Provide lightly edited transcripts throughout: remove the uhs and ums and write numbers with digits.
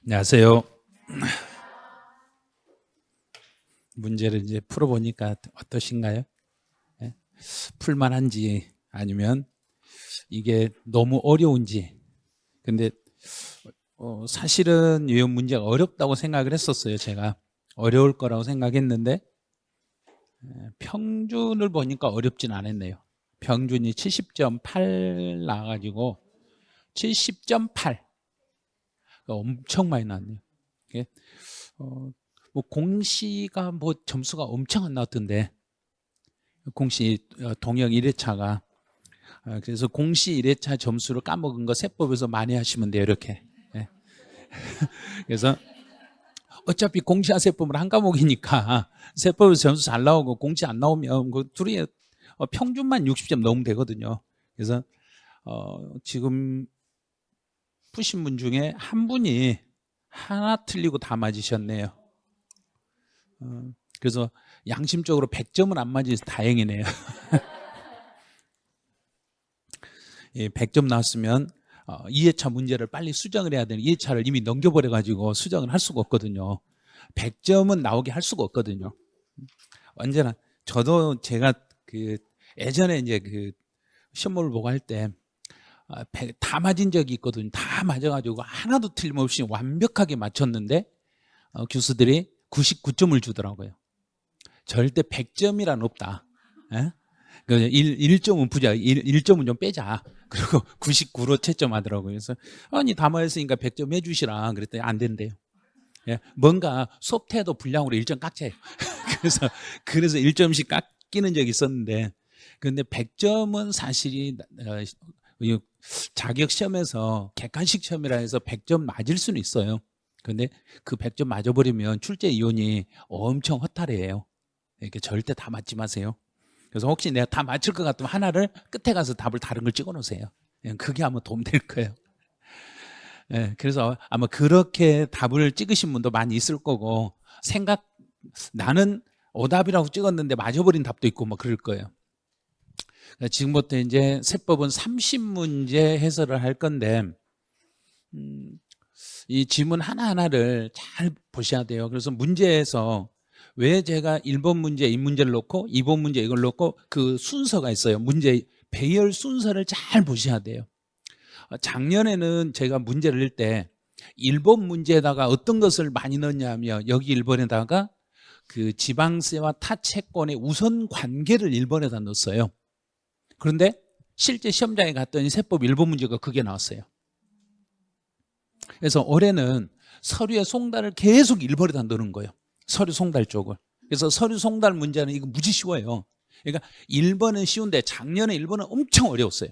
안녕하세요. 문제를 이제 풀어보니까 어떠신가요? 예? 풀만한지 아니면 이게 너무 어려운지. 근데 사실은 이 문제가 어렵다고 생각을 했었어요. 제가 어려울 거라고 생각했는데 평균을 보니까 어렵진 않았네요. 평균이 70.8 나와가지고 70.8 엄청 많이 나왔네요. 이게 뭐 공시가 뭐 점수가 엄청 안 나왔던데, 공시 동영 1회차가 그래서 공시 1회차 점수를 까먹은 거 세법에서 많이 하시면 돼요. 이렇게. 예. 그래서 어차피 공시와 세법을 한 과목이니까 세법에서 점수 잘 나오고 공시 안 나오면 그 둘이 평균만 60점 넣으면 되거든요. 그래서 지금 푸신 분 중에 한 분이 하나 틀리고 다 맞으셨네요. 그래서 양심적으로 100점은 안 맞으셔서 다행이네요. 100점 나왔으면 2회차 문제를 빨리 수정을 해야 되는, 2회차를 이미 넘겨버려가지고 수정을 할 수가 없거든요. 100점은 나오게 할 수가 없거든요. 언제나 저도 제가 그 예전에 이제 그 시험을 보고 할 때 다 맞은 적이 있거든요. 다 맞아가지고 하나도 틀림없이 완벽하게 맞췄는데 교수들이 99점을 주더라고요. 절대 100점이란 없다. 예? 1점은 부자, 1점은 좀 빼자. 그리고 99로 채점하더라고요. 그래서 아니 다 맞았으니까 100점 해주시라 그랬더니 안 된대요. 예? 뭔가 수업 태도 불량으로 1점 깎자요. 그래서 1점씩 깎이는 적이 있었는데, 근데 100점은 사실이 자격 시험에서 객관식 시험이라 해서 100점 맞을 수는 있어요. 근데 그 100점 맞아버리면 출제 이론이 엄청 허탈해요. 이렇게 절대 다 맞지 마세요. 그래서 혹시 내가 다 맞출 것 같으면 하나를 끝에 가서 답을 다른 걸 찍어 놓으세요. 그게 아마 도움 될 거예요. 그래서 아마 그렇게 답을 찍으신 분도 많이 있을 거고, 나는 오답이라고 찍었는데 맞아버린 답도 있고 뭐 그럴 거예요. 지금부터 이제 세법은 30문제 해설을 할 건데, 이 지문 하나하나를 잘 보셔야 돼요. 그래서 문제에서 왜 제가 1번 문제 이 문제를 놓고 2번 문제 이걸 놓고 그 순서가 있어요. 문제 배열 순서를 잘 보셔야 돼요. 작년에는 제가 문제를 낼 때 1번 문제에다가 어떤 것을 많이 넣냐면, 여기 1번에다가 그 지방세와 타 채권의 우선 관계를 1번에다 넣었어요. 그런데 실제 시험장에 갔더니 세법 1번 문제가 그게 나왔어요. 그래서 올해는 서류의 송달을 계속 1번에다 넣는 거예요. 서류 송달 쪽을. 그래서 서류 송달 문제는 이거 무지 쉬워요. 그러니까 1번은 쉬운데 작년에 1번은 엄청 어려웠어요.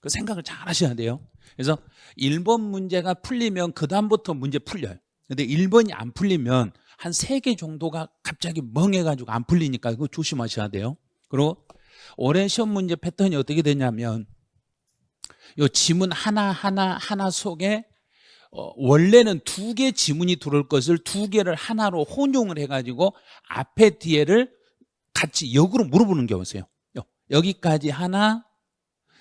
그 생각을 잘 하셔야 돼요. 그래서 1번 문제가 풀리면 그 다음부터 문제 풀려요. 근데 1번이 안 풀리면 한 3개 정도가 갑자기 멍해가지고 안 풀리니까 그거 조심하셔야 돼요. 그리고 올해 시험 문제 패턴이 어떻게 되냐면, 이 지문 하나 속에 원래는 2개 지문이 들어올 것을 2개를 하나로 혼용을 해가지고 앞에 뒤에를 같이 역으로 물어보는 경우가 있어요. 여기까지 하나,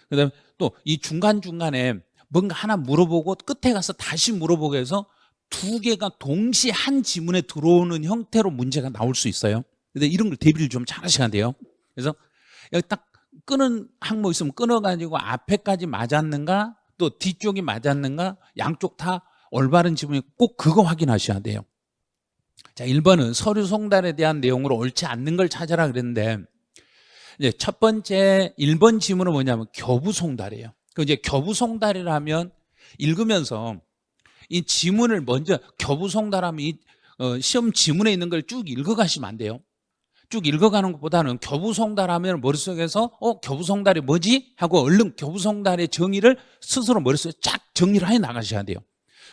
그 다음에 또 이 중간중간에 뭔가 하나 물어보고 끝에 가서 다시 물어보게 해서 2개가 동시에 한 지문에 들어오는 형태로 문제가 나올 수 있어요. 근데 이런 걸 대비를 좀 잘 하셔야 돼요. 그래서 여기 딱 끄는 항목 있으면 끊어가지고 앞에까지 맞았는가 또 뒤쪽이 맞았는가, 양쪽 다 올바른 지문이 꼭 그거 확인하셔야 돼요. 자, 1번은 서류 송달에 대한 내용으로 옳지 않는 걸 찾아라 그랬는데, 이제 첫 번째 1번 지문은 뭐냐면 교부 송달이에요. 그 이제 교부 송달이라면 읽으면서 이 지문을 먼저, 교부 송달하면 이 시험 지문에 있는 걸 쭉 읽어가시면 안 돼요. 쭉 읽어가는 것보다는 교부송달하면 머릿속에서 교부송달이 뭐지? 하고 얼른 교부송달의 정의를 스스로 머릿속에 쫙 정리를 해 나가셔야 돼요.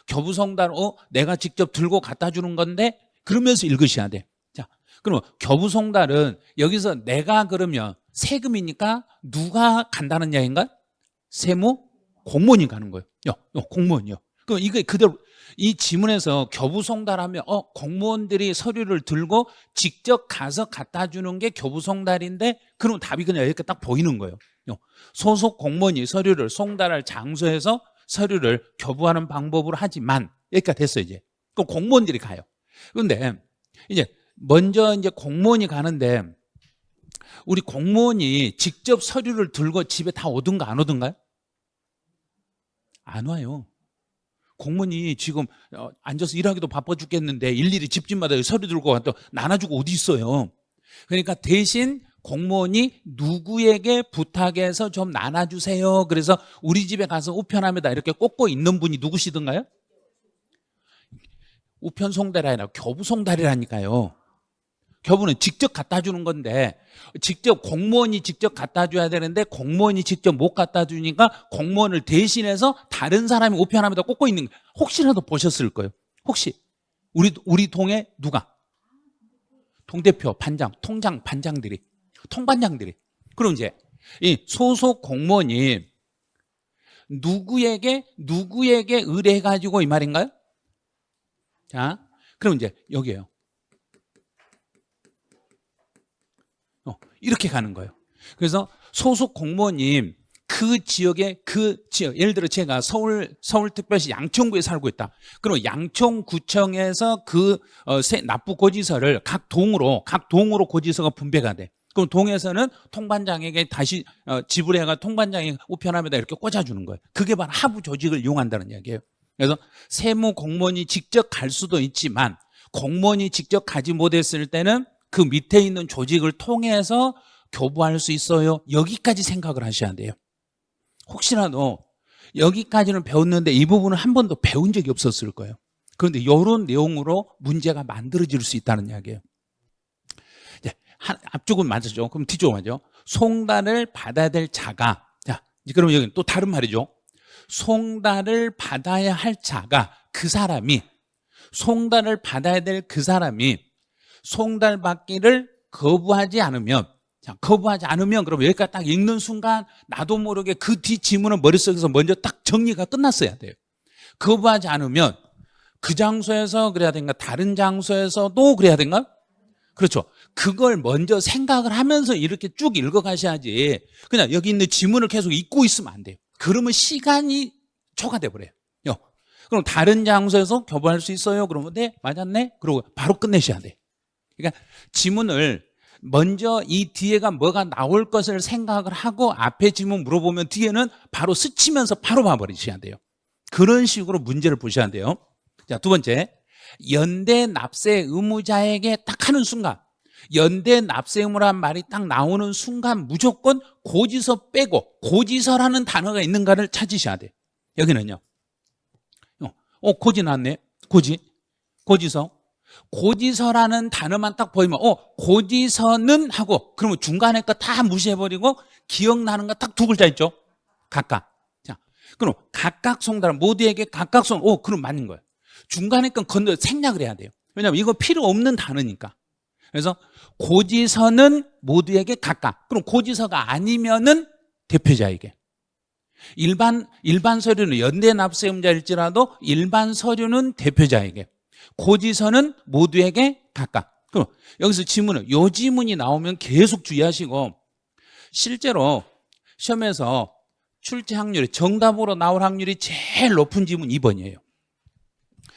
교부송달 내가 직접 들고 갖다 주는 건데, 그러면서 읽으셔야 돼요. 자, 그럼 교부송달은 여기서 내가 그러면 세금이니까 누가 간다는 이야기인가? 세무 공무원이 가는 거예요. 공무원이요. 그럼 이게 그대로 이 지문에서 교부송달하면 공무원들이 서류를 들고 직접 가서 갖다 주는 게 교부송달인데, 그럼 답이 그냥 이렇게 딱 보이는 거예요. 소속 공무원이 서류를 송달할 장소에서 서류를 교부하는 방법으로 하지만, 여기까지 됐어요, 이제. 그럼 공무원들이 가요. 그런데 이제 먼저 이제 공무원이 가는데 우리 공무원이 직접 서류를 들고 집에 다 오든가 안 오든가요? 안 와요. 공무원이 지금 앉아서 일하기도 바빠 죽겠는데 일일이 집집마다 서류 들고 또 나눠주고 어디 있어요. 그러니까 대신 공무원이 누구에게 부탁해서 좀 나눠주세요. 그래서 우리 집에 가서 우편함에다 이렇게 꽂고 있는 분이 누구시던가요? 우편송달이 아니라 교부송달이라니까요. 교부는 직접 갖다 주는 건데 직접 공무원이 직접 갖다 줘야 되는데 공무원이 직접 못 갖다 주니까 공무원을 대신해서 다른 사람이 우편함에다 꽂고 있는 거예요. 혹시라도 보셨을 거예요. 혹시 우리 동에 누가? 동대표, 반장, 통장, 반장들이, 통반장들이. 그럼 이제 이 소속 공무원이 누구에게 의뢰해가지고 이 말인가요? 자, 그럼 이제 여기에요. 이렇게 가는 거예요. 그래서 소속 공무원님 그 지역에 예를 들어 제가 서울특별시 양천구에 살고 있다. 그럼 양천구청에서 그 납부고지서를 각 동으로 고지서가 분배가 돼. 그럼 동에서는 통반장에게 다시 지불해가 통반장이 우편함에다 이렇게 꽂아주는 거예요. 그게 바로 하부 조직을 이용한다는 이야기예요. 그래서 세무 공무원이 직접 갈 수도 있지만 공무원이 직접 가지 못했을 때는 그 밑에 있는 조직을 통해서 교부할 수 있어요. 여기까지 생각을 하셔야 돼요. 혹시라도 여기까지는 배웠는데 이 부분은 한 번도 배운 적이 없었을 거예요. 그런데 이런 내용으로 문제가 만들어질 수 있다는 이야기예요. 앞쪽은 맞았죠. 그럼 뒤쪽은 맞죠. 송달을 받아야 될 자가, 자, 그럼 여기는 또 다른 말이죠. 송달을 받아야 할 자가 그 사람이, 송달을 받아야 될 그 사람이 송달 받기를 거부하지 않으면, 자, 거부하지 않으면 그럼 여기까지 딱 읽는 순간 나도 모르게 그 뒤 지문은 머릿속에서 먼저 딱 정리가 끝났어야 돼요. 거부하지 않으면 그 장소에서 그래야 된가, 다른 장소에서도 그래야 된가? 그렇죠. 그걸 먼저 생각을 하면서 이렇게 쭉 읽어가셔야지 그냥 여기 있는 지문을 계속 읽고 있으면 안 돼요. 그러면 시간이 초과돼 버려요. 그럼 다른 장소에서 교부할 수 있어요? 그러면 네, 맞았네? 그러고 바로 끝내셔야 돼요. 그러니까 지문을 먼저 이 뒤에가 뭐가 나올 것을 생각을 하고 앞에 지문 물어보면 뒤에는 바로 스치면서 바로 봐버리셔야 돼요. 그런 식으로 문제를 보셔야 돼요. 자, 두 번째, 연대 납세 의무자에게 딱 하는 순간, 연대 납세 의무란 말이 딱 나오는 순간 무조건 고지서 빼고 고지서라는 단어가 있는가를 찾으셔야 돼요. 여기는요. 고지 나왔네. 고지서. 고지서라는 단어만 딱 보이면 고지서는 하고 그러면 중간에 거 다 무시해버리고 기억나는 거 딱 두 글자 있죠. 각각. 자, 그럼 각각 송달 모두에게 각각 그럼 맞는 거예요. 중간에 건 건너 생략을 해야 돼요. 왜냐하면 이거 필요 없는 단어니까. 그래서 고지서는 모두에게 각각. 그럼 고지서가 아니면은 대표자에게. 일반 서류는 연대 납세 의무자일지라도 일반 서류는 대표자에게. 고지서는 모두에게 각각. 그럼 여기서 지문은 요 지문이 나오면 계속 주의하시고 실제로 시험에서 출제 확률이 정답으로 나올 확률이 제일 높은 지문 2번이에요.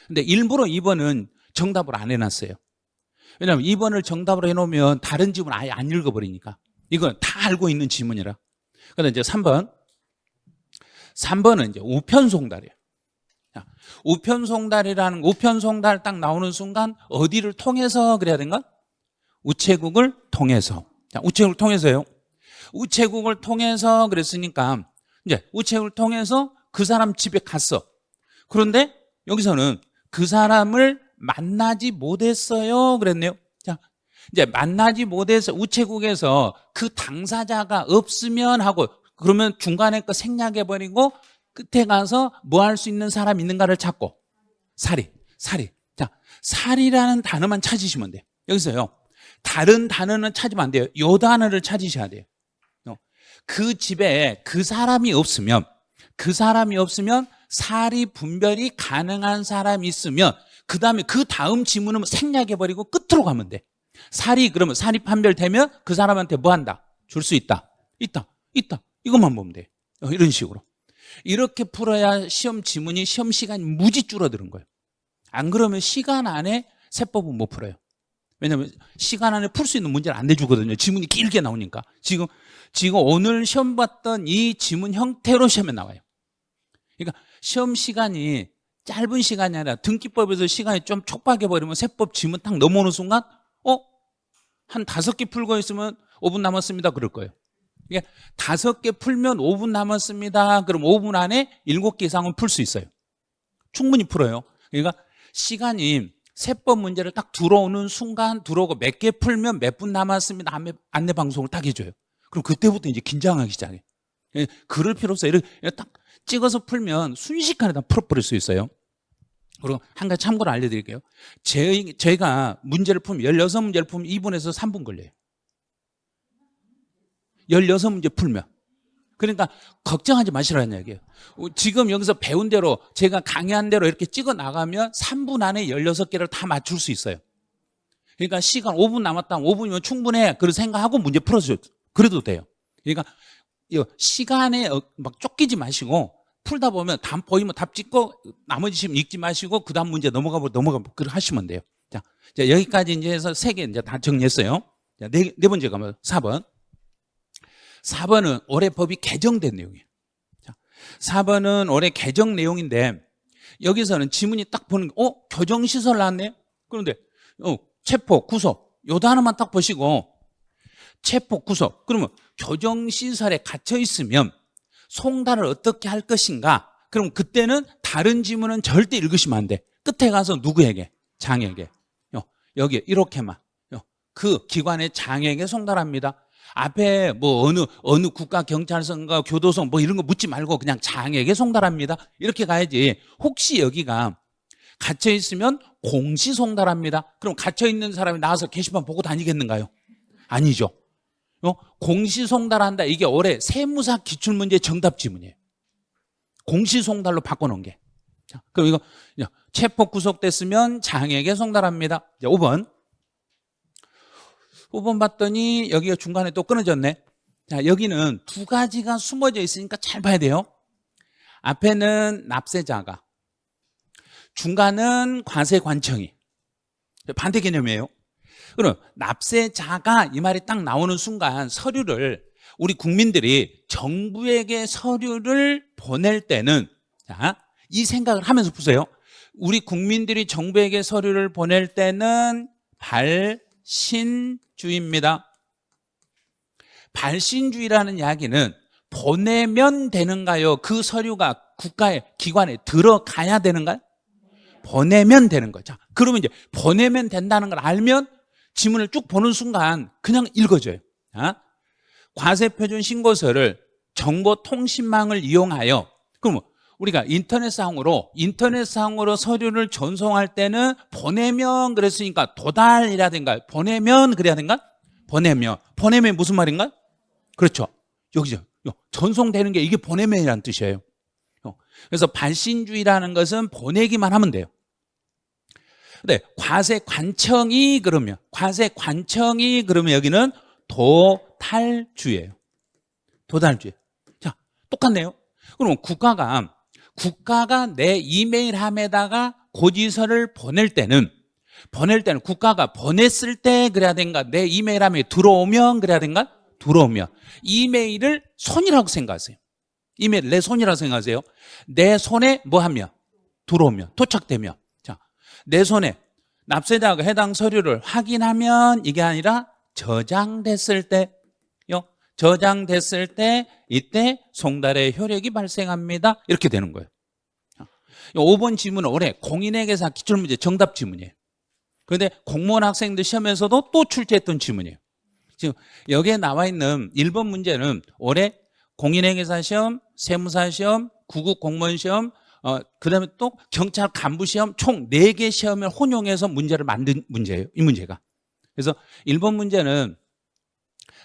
근데 일부러 2번은 정답으로 안 해놨어요. 왜냐하면 2번을 정답으로 해놓으면 다른 지문 아예 안 읽어버리니까. 이건 다 알고 있는 지문이라. 그런데 이제 3번은 이제 우편송달이에요. 우편송달이라는, 우편송달 딱 나오는 순간 어디를 통해서 그래야 된가? 우체국을 통해서. 자, 우체국을 통해서요. 우체국을 통해서 그랬으니까 이제 우체국을 통해서 그 사람 집에 갔어. 그런데 여기서는 그 사람을 만나지 못했어요. 그랬네요. 자, 이제 만나지 못해서 우체국에서 그 당사자가 없으면 하고 그러면 중간에 거 생략해버리고 끝에 가서 뭐 할 수 있는 사람 있는가를 찾고 사리. 자, 사리라는 단어만 찾으시면 돼요. 여기서요. 다른 단어는 찾으면 안 돼요. 요 단어를 찾으셔야 돼요. 그 집에 그 사람이 없으면 사리 분별이 가능한 사람이 있으면 그 다음 지문은 생략해버리고 끝으로 가면 돼. 그러면 사리 판별되면 그 사람한테 뭐 한다? 줄 수 있다. 이것만 보면 돼. 이런 식으로. 이렇게 풀어야 시험 지문이 시험 시간이 무지 줄어드는 거예요. 안 그러면 시간 안에 세법은 못 풀어요. 왜냐하면 시간 안에 풀 수 있는 문제를 안 내주거든요. 지문이 길게 나오니까. 지금 오늘 시험 봤던 이 지문 형태로 시험에 나와요. 그러니까 시험 시간이 짧은 시간이 아니라 등기법에서 시간이 좀 촉박해버리면 세법 지문 딱 넘어오는 순간 한 5개 풀고 있으면 5분 남았습니다 그럴 거예요. 그러니까 5개 풀면 5분 남았습니다. 그럼 5분 안에 7개 이상은 풀 수 있어요. 충분히 풀어요. 그러니까 시간이 세법 문제를 딱 들어오는 순간 들어오고 몇 개 풀면 몇 분 남았습니다. 안내 방송을 딱 해줘요. 그럼 그때부터 이제 긴장하기 시작해. 그럴 필요 없어요. 이렇게 딱 찍어서 풀면 순식간에 다 풀어버릴 수 있어요. 그리고 한 가지 참고로 알려드릴게요. 저희가 문제를 풀면 16문제를 풀면 2분에서 3분 걸려요. 16문제 풀면. 그러니까 걱정하지 마시라는 얘기예요. 지금 여기서 배운 대로 제가 강의한 대로 이렇게 찍어 나가면 3분 안에 16개를 다 맞출 수 있어요. 그러니까 시간 5분 남았다. 5분이면 충분해. 그런 생각하고 문제 풀어줘요. 그래도 돼요. 그러니까 시간에 막 쫓기지 마시고 풀다 보면 답 보이면 답 찍고 나머지 시험 읽지 마시고 그 다음 문제 넘어가고 그렇게 하시면 돼요. 자, 여기까지 이제 해서 3개 이제 다 정리했어요. 자, 네 번째 가면 4번. 4번은 올해 법이 개정된 내용이에요. 자, 4번은 올해 개정 내용인데 여기서는 지문이 딱 보는 교정시설 나왔네. 그런데 체포, 구속 요 단어만 딱 보시고 체포, 구속 그러면 교정시설에 갇혀 있으면 송달을 어떻게 할 것인가. 그럼 그때는 다른 지문은 절대 읽으시면 안 돼. 끝에 가서 누구에게? 장에게. 여기 이렇게만 그 기관의 장에게 송달합니다. 앞에 뭐 어느 국가 경찰서인가 교도소 뭐 이런 거 묻지 말고 그냥 장에게 송달합니다. 이렇게 가야지. 혹시 여기가 갇혀 있으면 공시 송달합니다. 그럼 갇혀 있는 사람이 나와서 게시판 보고 다니겠는가요? 아니죠. 공시 송달한다. 이게 올해 세무사 기출문제 정답 지문이에요. 공시 송달로 바꿔놓은 게. 자, 그럼 이거 체포 구속됐으면 장에게 송달합니다. 자, 5번. 5번 봤더니 여기가 중간에 또 끊어졌네. 자, 여기는 두 가지가 숨어져 있으니까 잘 봐야 돼요. 앞에는 납세자가, 중간은 과세관청이. 반대 개념이에요. 그럼 납세자가 이 말이 딱 나오는 순간 서류를 우리 국민들이 정부에게 서류를 보낼 때는 자, 이 생각을 하면서 보세요. 우리 국민들이 정부에게 서류를 보낼 때는 발신주의입니다. 발신주의라는 이야기는 보내면 되는가요? 그 서류가 국가의 기관에 들어가야 되는가요? 보내면 되는 거죠. 그러면 이제 보내면 된다는 걸 알면 지문을 쭉 보는 순간 그냥 읽어져요. 과세표준 신고서를 정보통신망을 이용하여, 그럼 우리가 인터넷상으로 서류를 전송할 때는 보내면 그랬으니까 도달이라든가 보내면 그래야 된가? 보내면 무슨 말인가? 그렇죠. 여기죠. 전송되는 게 이게 보내면이라는 뜻이에요. 그래서 발신주의라는 것은 보내기만 하면 돼요. 근데 과세관청이 그러면 여기는 도탈주의예요. 도달주의. 자, 똑같네요. 그럼 국가가 내 이메일함에다가 고지서를 보낼 때는 국가가 보냈을 때 그래야 된가? 내 이메일함에 들어오면 그래야 된가? 들어오면. 이메일을 손이라고 생각하세요. 이메일 내 손이라고 생각하세요. 내 손에 뭐 하면? 들어오면, 도착되면. 자, 내 손에 납세자가 해당 서류를 확인하면 이게 아니라 저장됐을 때, 이때 송달의 효력이 발생합니다. 이렇게 되는 거예요. 5번 지문은 올해 공인회계사 기출문제 정답 지문이에요. 그런데 공무원 학생들 시험에서도 또 출제했던 지문이에요. 지금 여기에 나와 있는 1번 문제는 올해 공인회계사 시험, 세무사 시험, 구급 공무원 시험, 그다음에 또 경찰 간부 시험 총 4개 시험을 혼용해서 문제를 만든 문제예요. 이 문제가. 그래서 1번 문제는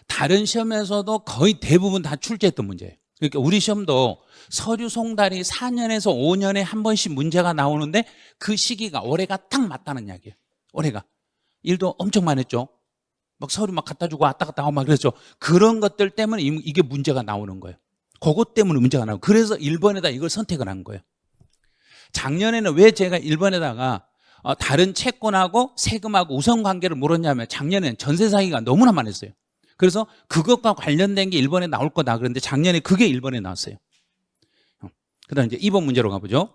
다른 시험에서도 거의 대부분 다 출제했던 문제예요. 그러니까 우리 시험도 서류 송달이 4년에서 5년에 한 번씩 문제가 나오는데 그 시기가 올해가 딱 맞다는 이야기예요. 올해가. 일도 엄청 많이 했죠. 막 서류 막 갖다 주고 왔다 갔다 하고 막 그랬죠. 그런 것들 때문에 이게 문제가 나오는 거예요. 그것 때문에 문제가 나오고, 그래서 1번에다 이걸 선택을 한 거예요. 작년에는 왜 제가 1번에다가 다른 채권하고 세금하고 우선관계를 물었냐면 작년에는 전세 사기가 너무나 많았어요. 그래서 그것과 관련된 게 1번에 나올 거다 그런데 작년에 그게 1번에 나왔어요. 그 다음 이제 2번 문제로 가보죠.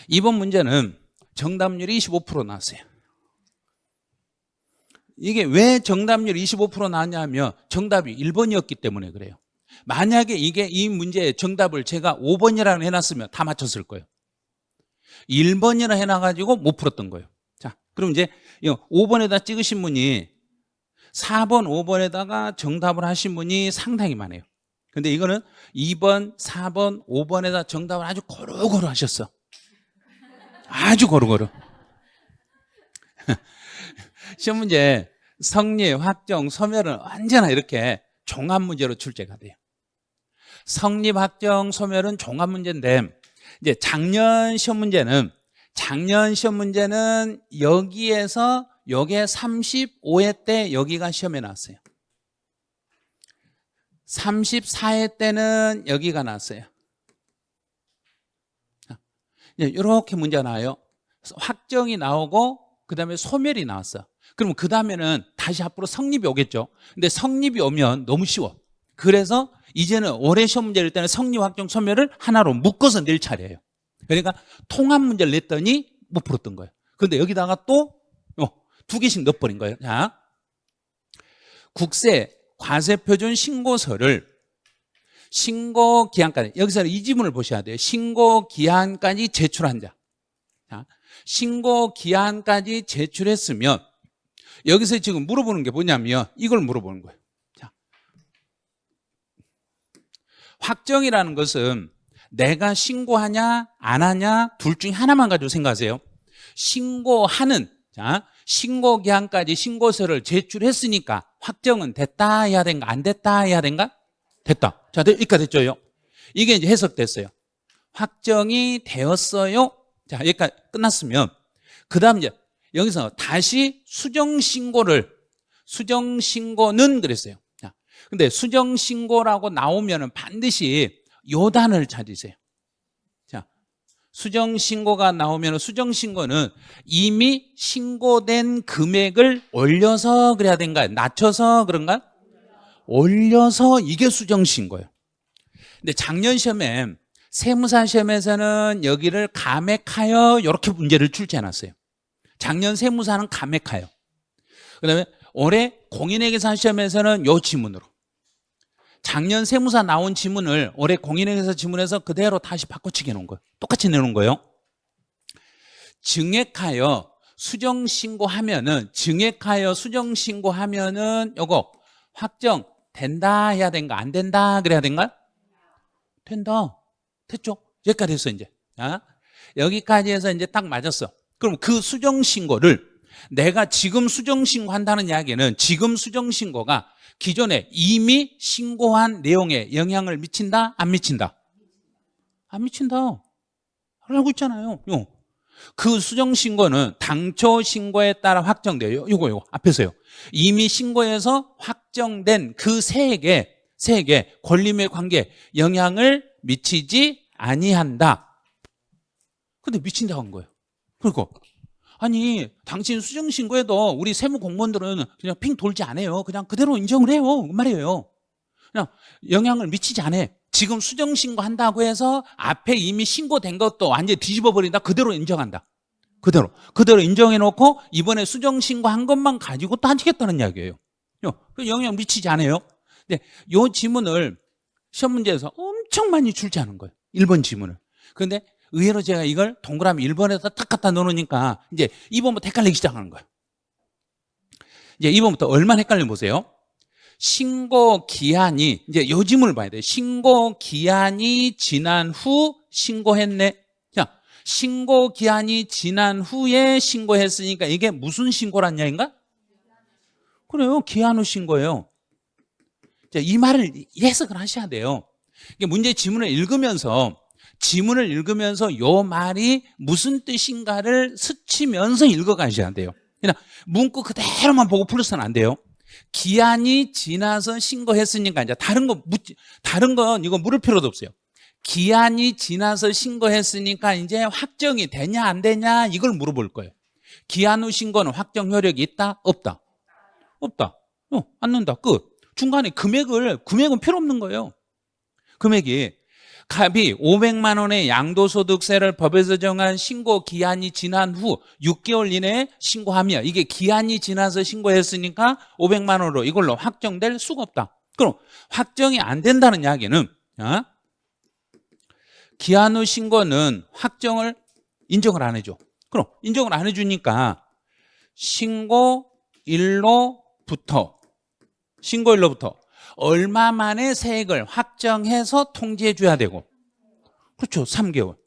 2번 문제는 정답률이 25% 나왔어요. 이게 왜 정답률 25% 나왔냐면 정답이 1번이었기 때문에 그래요. 만약에 이 문제의 정답을 제가 5번이라고 해놨으면 다 맞췄을 거예요. 1번이라 해놔가지고 못 풀었던 거예요. 자, 그럼 이제 5번에다 찍으신 분이 4번, 5번에다가 정답을 하신 분이 상당히 많아요. 근데 이거는 2번, 4번, 5번에다 정답을 아주 고루고루 하셨어. 아주 고루고루. 시험 문제 성립, 확정, 소멸은 언제나 이렇게 종합 문제로 출제가 돼요. 성립, 확정, 소멸은 종합 문제인데 이제 작년 시험 문제는 여기에서 여기에 35회 때 여기가 시험에 나왔어요. 34회 때는 여기가 나왔어요. 이렇게 문제가 나와요. 확정이 나오고 그 다음에 소멸이 나왔어. 그러면 그 다음에는 다시 앞으로 성립이 오겠죠. 근데 성립이 오면 너무 쉬워. 그래서 이제는 올해 시험 문제를 때는 성립, 확정, 소멸을 하나로 묶어서 낼 차례예요. 그러니까 통합 문제를 냈더니 못 풀었던 거예요. 그런데 여기다가 또 2개씩 넣어버린 거예요. 자, 국세 과세표준 신고서를 신고기한까지, 여기서 이 지문을 보셔야 돼요. 신고기한까지 제출한 자. 자, 신고기한까지 제출했으면 여기서 지금 물어보는 게 뭐냐면 이걸 물어보는 거예요. 자, 확정이라는 것은 내가 신고하냐 안 하냐 둘 중에 하나만 가지고 생각하세요. 신고하는, 자, 신고기한까지 신고서를 제출했으니까 확정은 됐다 해야 된가 안 됐다 해야 된가? 됐다. 자, 여기까지 됐죠. 이게 이제 해석됐어요. 확정이 되었어요. 자, 여기까지 끝났으면 그 다음 이제 여기서 다시 수정신고는 그랬어요. 자, 근데 수정신고라고 나오면은 반드시 요 단어를 찾으세요. 자, 수정신고가 나오면 수정신고는 이미 신고된 금액을 올려서 그래야 된가요? 낮춰서 그런가요? 올려서 이게 수정신고예요. 근데 작년 시험에 세무사 시험에서는 여기를 감액하여 이렇게 문제를 출제해놨어요. 작년 세무사는 감액하여. 그 다음에 올해 공인회계사 시험에서는 요 지문으로. 작년 세무사 나온 지문을 올해 공인회계사 지문에서 그대로 다시 바꿔치기 해놓은 거예요. 똑같이 내놓은 거예요. 증액하여 수정신고하면은 요거 확정 된다 해야 된가 안 된다 그래야 된가? 된다. 됐죠? 여기까지 했어 이제. 자, 여기까지 해서 이제 딱 맞았어. 그럼 그 수정신고를 내가 지금 수정신고한다는 이야기는 지금 수정신고가 기존에 이미 신고한 내용에 영향을 미친다? 안 미친다? 안 미친다. 알고 있잖아요. 그 수정신고는 당초 신고에 따라 확정돼요. 요거 앞에서요. 이미 신고해서 확정된 그 세액에 권리의 관계 영향을 미치지 아니한다. 근데 미친다고 한 거예요. 그리고 아니 당신 수정신고에도 우리 세무공무원들은 그냥 핑 돌지 않아요. 그냥 그대로 인정을 해요. 그 말이에요. 그냥 영향을 미치지 않아. 지금 수정신고 한다고 해서 앞에 이미 신고된 것도 완전히 뒤집어 버린다. 그대로 인정한다. 그대로 인정해놓고 이번에 수정신고 한 것만 가지고 따지겠다는 이야기예요. 영향 미치지 않아요. 근데 이 지문을 시험 문제에서 엄청 많이 출제하는 거예요. 1번 지문을. 그런데 의외로 제가 이걸 동그라미 1번에다 딱 갖다 놓으니까 이제 2번부터 헷갈리기 시작하는 거예요. 이제 2번부터 얼마나 헷갈리면 보세요. 신고 기한이, 이제 요 지문을 봐야 돼요. 신고 기한이 지난 후 신고했네. 자, 신고 기한이 지난 후에 신고했으니까 이게 무슨 신고란 이야기인가? 그래요. 기한 후 신고예요. 자, 이 말을 해석을 하셔야 돼요. 이게 문제 지문을 읽으면서 요 말이 무슨 뜻인가를 스치면서 읽어가셔야 돼요. 그냥 문구 그대로만 보고 풀어서는 안 돼요. 기한이 지나서 신고했으니까 이제 다른 건 이거 물을 필요도 없어요. 기한이 지나서 신고했으니까 이제 확정이 되냐 안 되냐 이걸 물어볼 거예요. 기한 후 신고는 확정 효력이 있다? 없다? 없다. 안 넣는다. 끝. 중간에 금액은 필요 없는 거예요. 금액이 갑이 500만 원의 양도소득세를 법에서 정한 신고 기한이 지난 후 6개월 이내에 신고하며 이게 기한이 지나서 신고했으니까 500만 원으로 이걸로 확정될 수가 없다. 그럼 확정이 안 된다는 이야기는 기한 후 신고는 확정을 인정을 안 해줘. 그럼 인정을 안 해주니까 신고일로부터 얼마 만에 세액을 확정해서 통지해 줘야 되고, 그렇죠. 3개월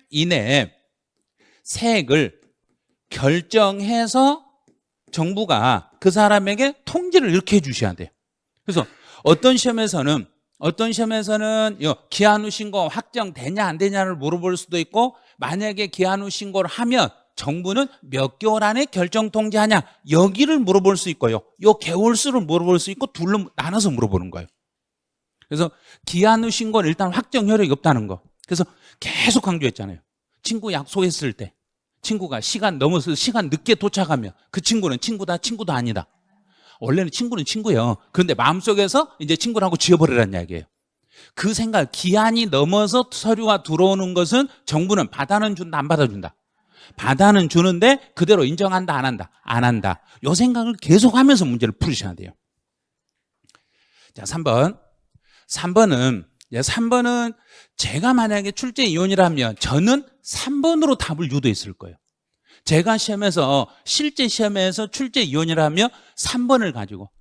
이내에 세액을 결정해서 정부가 그 사람에게 통지를 이렇게 해 주셔야 돼요. 그래서 어떤 시험에서는 기한 후 신고 확정되냐 안 되냐를 물어볼 수도 있고, 만약에 기한 후 신고를 하면 정부는 몇 개월 안에 결정 통지하냐 여기를 물어볼 수 있고요. 요 개월수를 물어볼 수 있고 둘로 나눠서 물어보는 거예요. 그래서 기한 후 신고는 일단 확정 효력이 없다는 거. 그래서 계속 강조했잖아요. 친구 약속했을 때 친구가 시간 넘어서 시간 늦게 도착하면 그 친구는 친구다 친구도 아니다. 원래는 친구는 친구예요. 그런데 마음속에서 이제 친구라고 지어버리라는 이야기예요. 그 생각, 기한이 넘어서 서류가 들어오는 것은 정부는 받아는 준다 안 받아준다. 받아는 주는데 그대로 인정한다 안 한다? 안 한다. 이 생각을 계속하면서 문제를 풀으셔야 돼요. 자, 3번은 제가 만약에 출제 이혼이라면 저는 3번으로 답을 유도했을 거예요. 제가 실제 시험에서 출제 이혼이라면 3번을 가지고,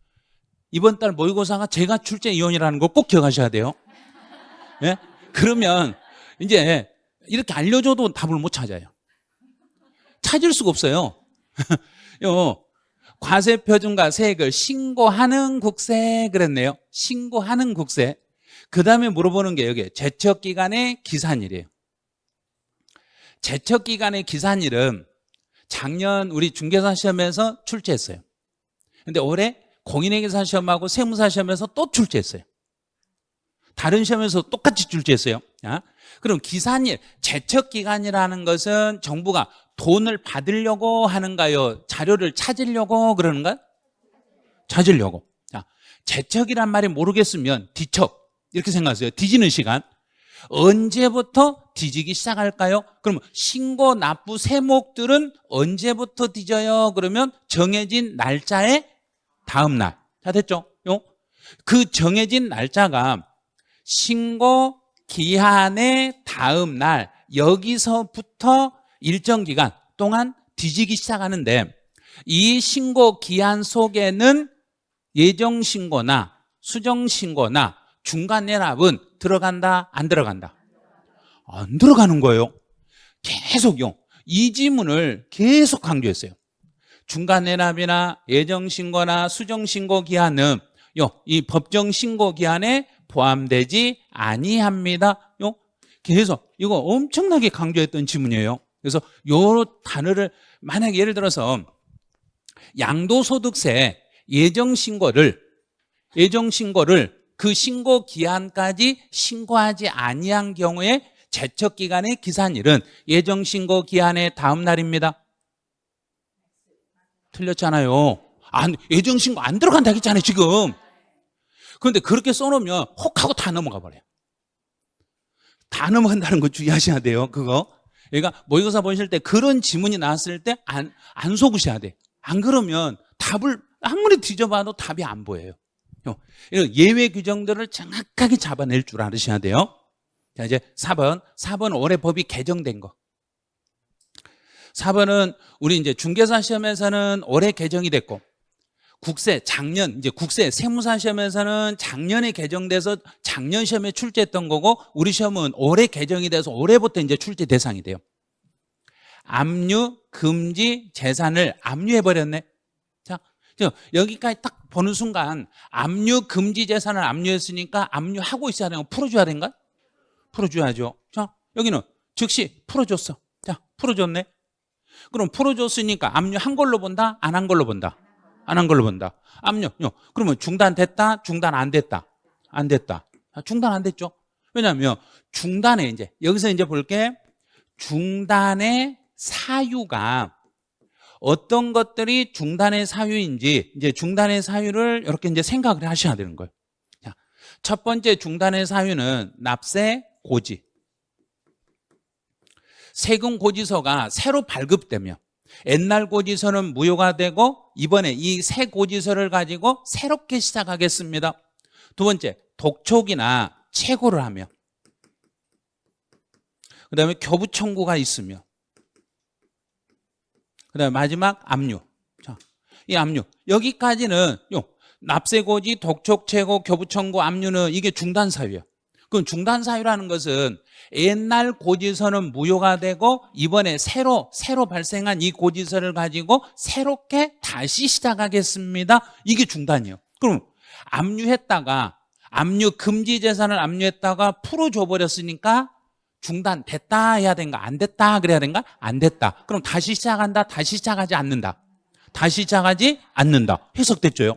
이번 달 모의고사가 제가 출제 이혼이라는 거 꼭 기억하셔야 돼요. 예? 그러면 이제 이렇게 알려줘도 답을 못 찾아요. 찾을 수가 없어요. 과세표준과 세액을 신고하는 국세 그랬네요. 신고하는 국세. 그 다음에 물어보는 게 여기 제척기간의 기산일이에요. 제척기간의 기산일은 작년 우리 중개사 시험에서 출제했어요. 근데 올해 공인회계사 시험하고 세무사 시험에서 또 출제했어요. 다른 시험에서 똑같이 출제했어요. 그럼 기산일, 제척기간이라는 것은 정부가 돈을 받으려고 하는가요? 자료를 찾으려고 그러는가요? 찾으려고. 제척이란 말이 모르겠으면 뒤척 이렇게 생각하세요. 뒤지는 시간. 언제부터 뒤지기 시작할까요? 그러면 신고 납부 세목들은 언제부터 뒤져요? 그러면 정해진 날짜의 다음 날. 자, 됐죠? 그 정해진 날짜가 신고 기한의 다음 날, 여기서부터 일정 기간 동안 뒤지기 시작하는데, 이 신고 기한 속에는 예정신고나 수정신고나 중간내납은 들어간다 안 들어간다? 안 들어가는 거예요. 계속요. 이 지문을 계속 강조했어요. 중간내납이나 예정신고나 수정신고 기한은 이 법정신고 기한에 포함되지 아니합니다. 계속 이거 엄청나게 강조했던 지문이에요. 그래서 요 단어를 만약에 예를 들어서 양도소득세 예정신고를 그 신고 기한까지 신고하지 아니한 경우에 제척기간의 기산일은 예정신고 기한의 다음 날입니다. 틀렸잖아요. 예정신고 안 들어간다 했잖아요 지금. 그런데 그렇게 써놓으면 혹하고 다 넘어가 버려요. 다 넘어간다는 거 주의하셔야 돼요. 그거. 그러니까 모의고사 보실 때 그런 지문이 나왔을 때 안 속으셔야 돼. 안 그러면 답을 아무리 뒤져봐도 답이 안 보여요. 예외 규정들을 정확하게 잡아낼 줄 알으셔야 돼요. 자, 이제 4번 올해 법이 개정된 거. 4번은 우리 이제 중개사 시험에서는 올해 개정이 됐고, 국세 세무사 시험에서는 작년에 개정돼서 작년 시험에 출제했던 거고, 우리 시험은 올해 개정이 돼서 올해부터 이제 출제 대상이 돼요. 압류 금지 재산을 압류해버렸네. 자, 여기까지 딱 보는 순간 압류 금지 재산을 압류했으니까 압류하고 있어야 되는 거 풀어줘야 되는가? 풀어줘야죠. 자, 여기는 즉시 풀어줬어. 자, 풀어줬네. 그럼 풀어줬으니까 압류한 걸로 본다? 안 한 걸로 본다? 안 한 걸로 본다. 압류. 그러면 중단됐다? 중단 안 됐다? 안 됐다. 중단 안 됐죠? 왜냐하면 중단에 이제 여기서 이제 볼게 중단의 사유가 어떤 것들이 중단의 사유인지 이제 중단의 사유를 이렇게 이제 생각을 하셔야 되는 거예요. 자, 첫 번째 중단의 사유는 납세 고지. 세금 고지서가 새로 발급되면 옛날 고지서는 무효가 되고 이번에 이 새 고지서를 가지고 새롭게 시작하겠습니다. 두 번째, 독촉이나 최고를 하며 그 다음에 교부 청구가 있으며 그 다음에 마지막 압류. 자, 이 압류 여기까지는 납세고지, 독촉, 최고, 교부 청구, 압류는 이게 중단 사유예요. 그럼 중단 사유라는 것은 옛날 고지서는 무효가 되고 이번에 새로 발생한 이 고지서를 가지고 새롭게 다시 시작하겠습니다. 이게 중단이에요. 그럼 압류했다가 압류 금지 재산을 압류했다가 풀어줘 버렸으니까 중단 됐다 해야 된가 안 됐다 그래야 된가 안 됐다. 그럼 다시 시작한다 다시 시작하지 않는다 다시 시작하지 않는다. 해석됐죠?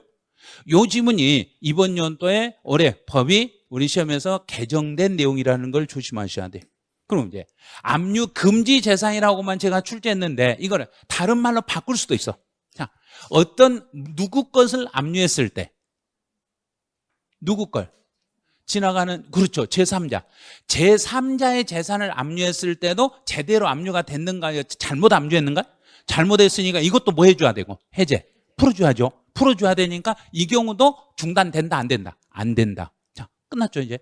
요 지문이 이번 연도에 올해 법이 우리 시험에서 개정된 내용이라는 걸 조심하셔야 돼. 그럼 이제 압류 금지 재산이라고만 제가 출제했는데 이거를 다른 말로 바꿀 수도 있어. 자, 어떤 누구 것을 압류했을 때 누구 걸 지나가는 그렇죠. 제3자. 제3자의 재산을 압류했을 때도 제대로 압류가 됐는가요? 잘못 압류했는가? 잘못했으니까 이것도 뭐 해줘야 되고 해제. 풀어줘야죠. 풀어줘야 되니까 이 경우도 중단된다 안 된다? 안 된다. 자, 끝났죠 이제.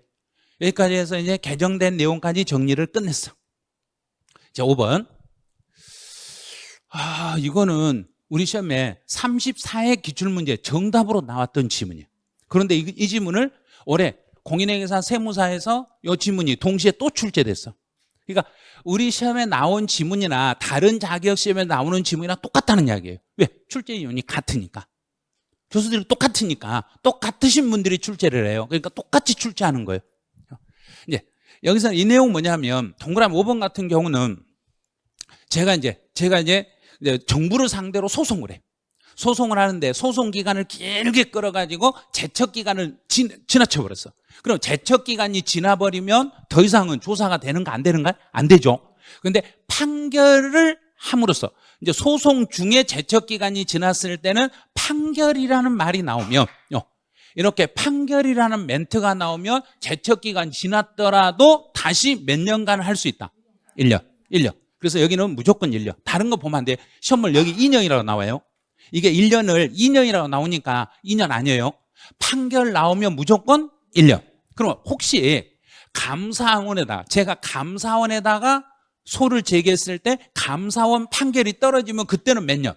여기까지 해서 이제 개정된 내용까지 정리를 끝냈어. 자, 5번. 이거는 우리 시험에 34회 기출문제 정답으로 나왔던 지문이에요. 그런데 이 지문을 올해 공인회계사 세무사에서 이 지문이 동시에 또 출제됐어. 그러니까 우리 시험에 나온 지문이나 다른 자격시험에 나오는 지문이랑 똑같다는 이야기예요. 왜? 출제 인원이 같으니까. 교수들이 똑같으니까 똑같으신 분들이 출제를 해요. 그러니까 똑같이 출제하는 거예요. 이제 여기서 이 내용 뭐냐면 동그라미 5번 같은 경우는 제가 이제 정부를 상대로 소송을 해. 소송을 하는데 소송 기간을 길게 끌어가지고 제척 기간을 지나쳐 버렸어. 그럼 제척 기간이 지나버리면 더 이상은 조사가 되는가 안 되는가? 안 되죠. 그런데 판결을 함으로써 이제 소송 중에 제척 기간이 지났을 때는 판결이라는 말이 나오면 이렇게 판결이라는 멘트가 나오면 제척 기간 지났더라도 다시 몇 년간 할 수 있다. 1년. 그래서 여기는 무조건 1년. 다른 거 보면 안 돼. 시험을 여기 2년이라고 나와요. 이게 1년을 2년이라고 나오니까 2년 아니에요. 판결 나오면 무조건 1년. 그럼 혹시 제가 감사원에다가 소를 제기했을 때 감사원 판결이 떨어지면 그때는 몇 년?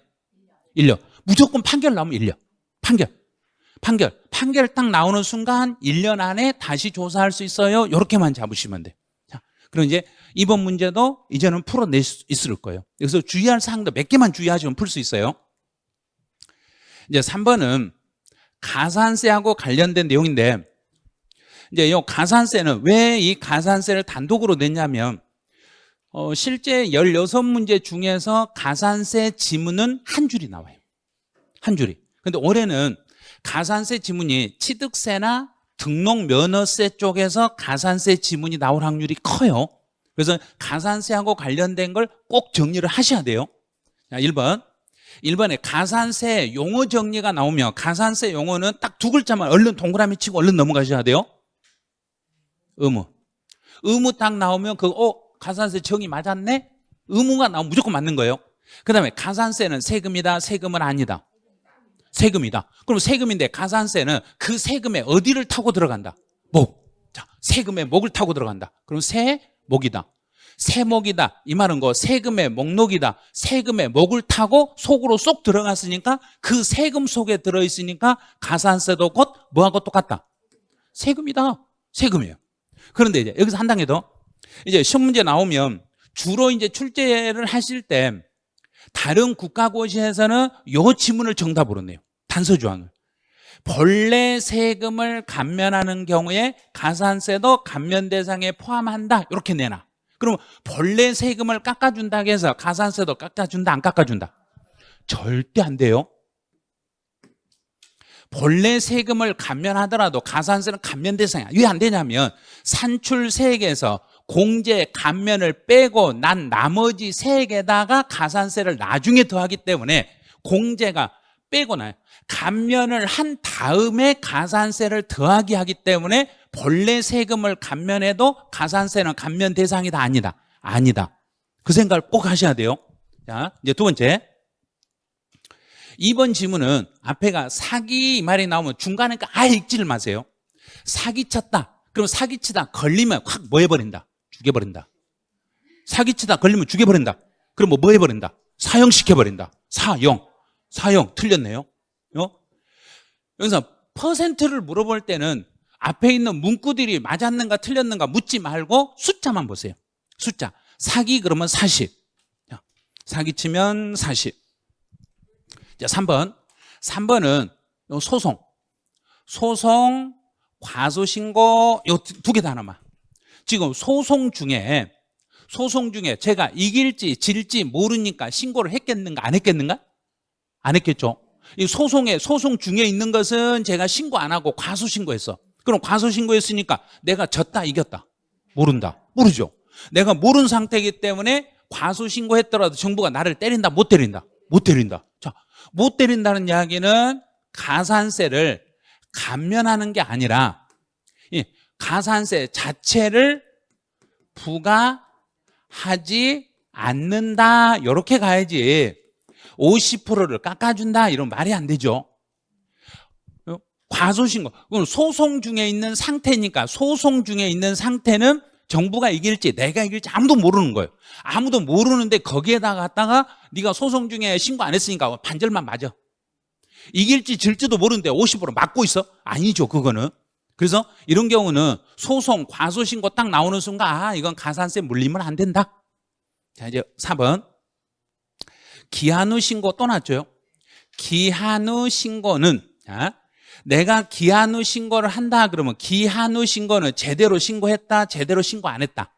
1년. 무조건 판결 나오면 1년. 판결 딱 나오는 순간 1년 안에 다시 조사할 수 있어요. 이렇게만 잡으시면 돼. 자, 그럼 이제 이번 문제도 이제는 풀어낼 수 있을 거예요. 그래서 주의할 사항도 몇 개만 주의하시면 풀 수 있어요. 이제 3번은 가산세하고 관련된 내용인데 이제 이 가산세는 왜 이 가산세를 단독으로 냈냐면 실제 16문제 중에서 가산세 지문은 한 줄이 나와요. 한 줄이. 근데 올해는 가산세 지문이 취득세나 등록면허세 쪽에서 가산세 지문이 나올 확률이 커요. 그래서 가산세하고 관련된 걸 꼭 정리를 하셔야 돼요. 자, 1번에 가산세 용어 정리가 나오면 가산세 용어는 딱 두 글자만 얼른 동그라미 치고 얼른 넘어가셔야 돼요. 의무 딱 나오면 가산세 정의 맞았네? 의무가 나오면 무조건 맞는 거예요. 그 다음에 가산세는 세금이다, 세금은 아니다. 세금이다. 그럼 세금인데 가산세는 그 세금에 어디를 타고 들어간다? 목. 자, 세금의 목을 타고 들어간다. 그럼 세목이다. 세목이다. 이 말은 세금의 목록이다. 세금의 목을 타고 속으로 쏙 들어갔으니까 그 세금 속에 들어있으니까 가산세도 곧 뭐하고 똑같다? 세금이다. 세금이에요. 그런데 이제 여기서 한 단계 더. 이제 시험 문제 나오면 주로 이제 출제를 하실 때 다른 국가고시에서는 요 지문을 정답으로 내요. 단서 조항을. 본래 세금을 감면하는 경우에 가산세도 감면 대상에 포함한다. 이렇게 내놔. 그럼 본래 세금을 깎아준다고 해서 가산세도 깎아준다 안 깎아준다? 절대 안 돼요. 본래 세금을 감면하더라도 가산세는 감면 대상이야. 왜 안 되냐면 산출세액에서 공제 감면을 빼고 난 나머지 세액에다가 가산세를 나중에 더하기 때문에 공제가 빼고 나요. 감면을 한 다음에 가산세를 더하기 하기 때문에 본래 세금을 감면해도 가산세는 감면 대상이다, 아니다? 아니다. 그 생각을 꼭 하셔야 돼요. 자, 이제 두 번째. 2번 지문은 앞에가 사기 이 말이 나오면 중간에 아예 읽지를 마세요. 사기쳤다. 그럼 사기치다 걸리면 확 뭐 해버린다? 죽여버린다. 사기치다 걸리면 죽여버린다. 그럼 뭐 해버린다? 사형시켜버린다. 사형 틀렸네요. 여기서 퍼센트를 물어볼 때는 앞에 있는 문구들이 맞았는가 틀렸는가 묻지 말고 숫자만 보세요. 숫자. 사기 그러면 40. 사기치면 40. 자, 3번. 3번은 소송, 과소신고 요 두 개 다 남아. 지금 소송 중에 제가 이길지 질지 모르니까 신고를 했겠는가 안 했겠는가? 안 했겠죠. 이 소송 중에 있는 것은 제가 신고 안 하고 과소신고했어. 그럼 과소신고했으니까 내가 졌다 이겼다? 모르죠. 내가 모르는 상태이기 때문에 과소신고했더라도 정부가 나를 때린다 못 때린다? 자, 못 때린다는 이야기는 가산세를 감면하는 게 아니라 가산세 자체를 부과하지 않는다 이렇게 가야지 50%를 깎아준다 이런 말이 안 되죠. 과소신고 그건 소송 중에 있는 상태니까 소송 중에 있는 상태는 정부가 이길지 내가 이길지 아무도 모르는 거예요. 아무도 모르는데 거기에다가 갖다가 네가 소송 중에 신고 안 했으니까 반절만 맞아. 이길지 질지도 모르는데 50% 맞고 있어? 아니죠, 그거는. 그래서 이런 경우는 소송, 과소신고 딱 나오는 순간 이건 가산세 물리면 안 된다. 자, 이제 4번. 기한 후 신고 또 나왔죠. 기한 후 신고는 내가 기한 후 신고를 한다 그러면 기한 후 신고는 제대로 신고했다, 제대로 신고 안 했다?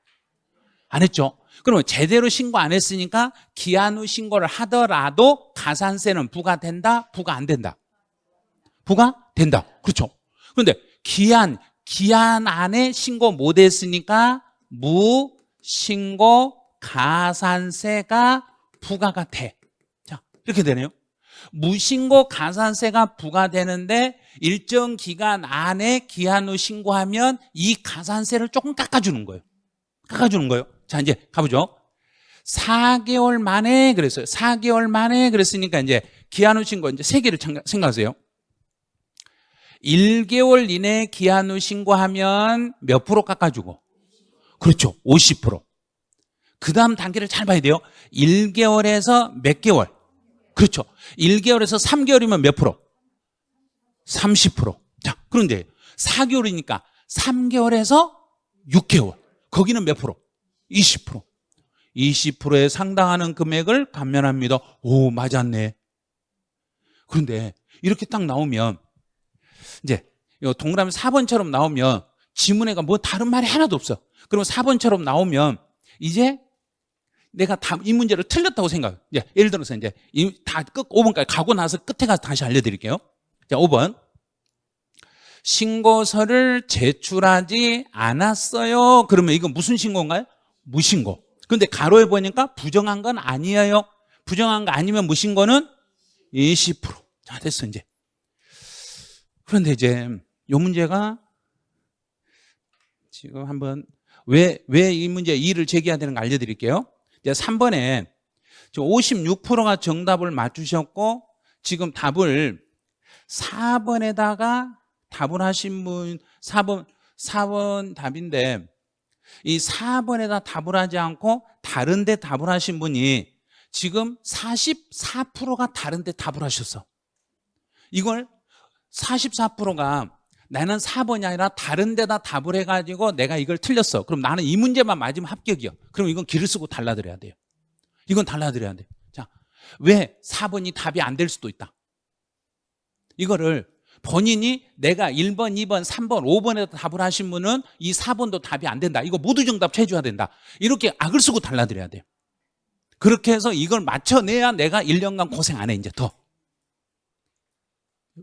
안 했죠. 그러면 제대로 신고 안 했으니까 기한 후 신고를 하더라도 가산세는 부과된다, 부과 안 된다? 부과된다. 그렇죠. 그런데 기한 안에 신고 못 했으니까 무신고 가산세가 부과가 돼. 자, 이렇게 되네요. 무신고 가산세가 부과되는데 일정 기간 안에 기한 후 신고하면 이 가산세를 조금 깎아주는 거예요. 자, 이제 가보죠. 4개월 만에 그랬어요. 4개월 만에 그랬으니까 이제 기한 후 신고 이제 3개를 생각하세요. 1개월 이내에 기한 후 신고하면 몇 프로 깎아주고? 그렇죠. 50%. 그 다음 단계를 잘 봐야 돼요. 1개월에서 몇 개월? 그렇죠. 1개월에서 3개월이면 몇 프로? 30%. 자, 그런데 4개월이니까 3개월에서 6개월. 거기는 몇 프로? 20%. 20%에 상당하는 금액을 감면합니다. 오, 맞았네. 그런데 이렇게 딱 나오면 이제 동그라미 4번처럼 나오면 지문에가 뭐 다른 말이 하나도 없어. 그러면 4번처럼 나오면 이제 내가 이 문제를 틀렸다고 생각해요. 예를 들어서 이제 다 5번까지 가고 나서 끝에 가서 다시 알려드릴게요. 자, 5번. 신고서를 제출하지 않았어요. 그러면 이건 무슨 신고인가요? 무신고. 근데 가로에 보니까 부정한 건 아니에요. 부정한 거 아니면 무신고는 20%. 자, 됐어, 이제. 그런데 이제 이 문제가 지금 한번 왜 이 문제 2를 제기해야 되는가 알려드릴게요. 이제 3번에 56%가 정답을 맞추셨고 지금 답을 4번에다가 답을 하신 분 4번 답인데 이 4번에다 답을 하지 않고 다른 데 답을 하신 분이 지금 44%가 다른 데 답을 하셨어. 이걸 44%가 나는 4번이 아니라 다른 데다 답을 해가지고 내가 이걸 틀렸어. 그럼 나는 이 문제만 맞으면 합격이야. 그럼 이건 길을 쓰고 달라드려야 돼요. 이건 달라드려야 돼요. 자, 왜 4번이 답이 안 될 수도 있다. 이거를 본인이 내가 1번, 2번, 3번, 5번에다 답을 하신 분은 이 4번도 답이 안 된다. 이거 모두 정답 해줘야 된다. 이렇게 악을 쓰고 달라드려야 돼요. 그렇게 해서 이걸 맞춰내야 내가 1년간 고생 안 해, 이제 더.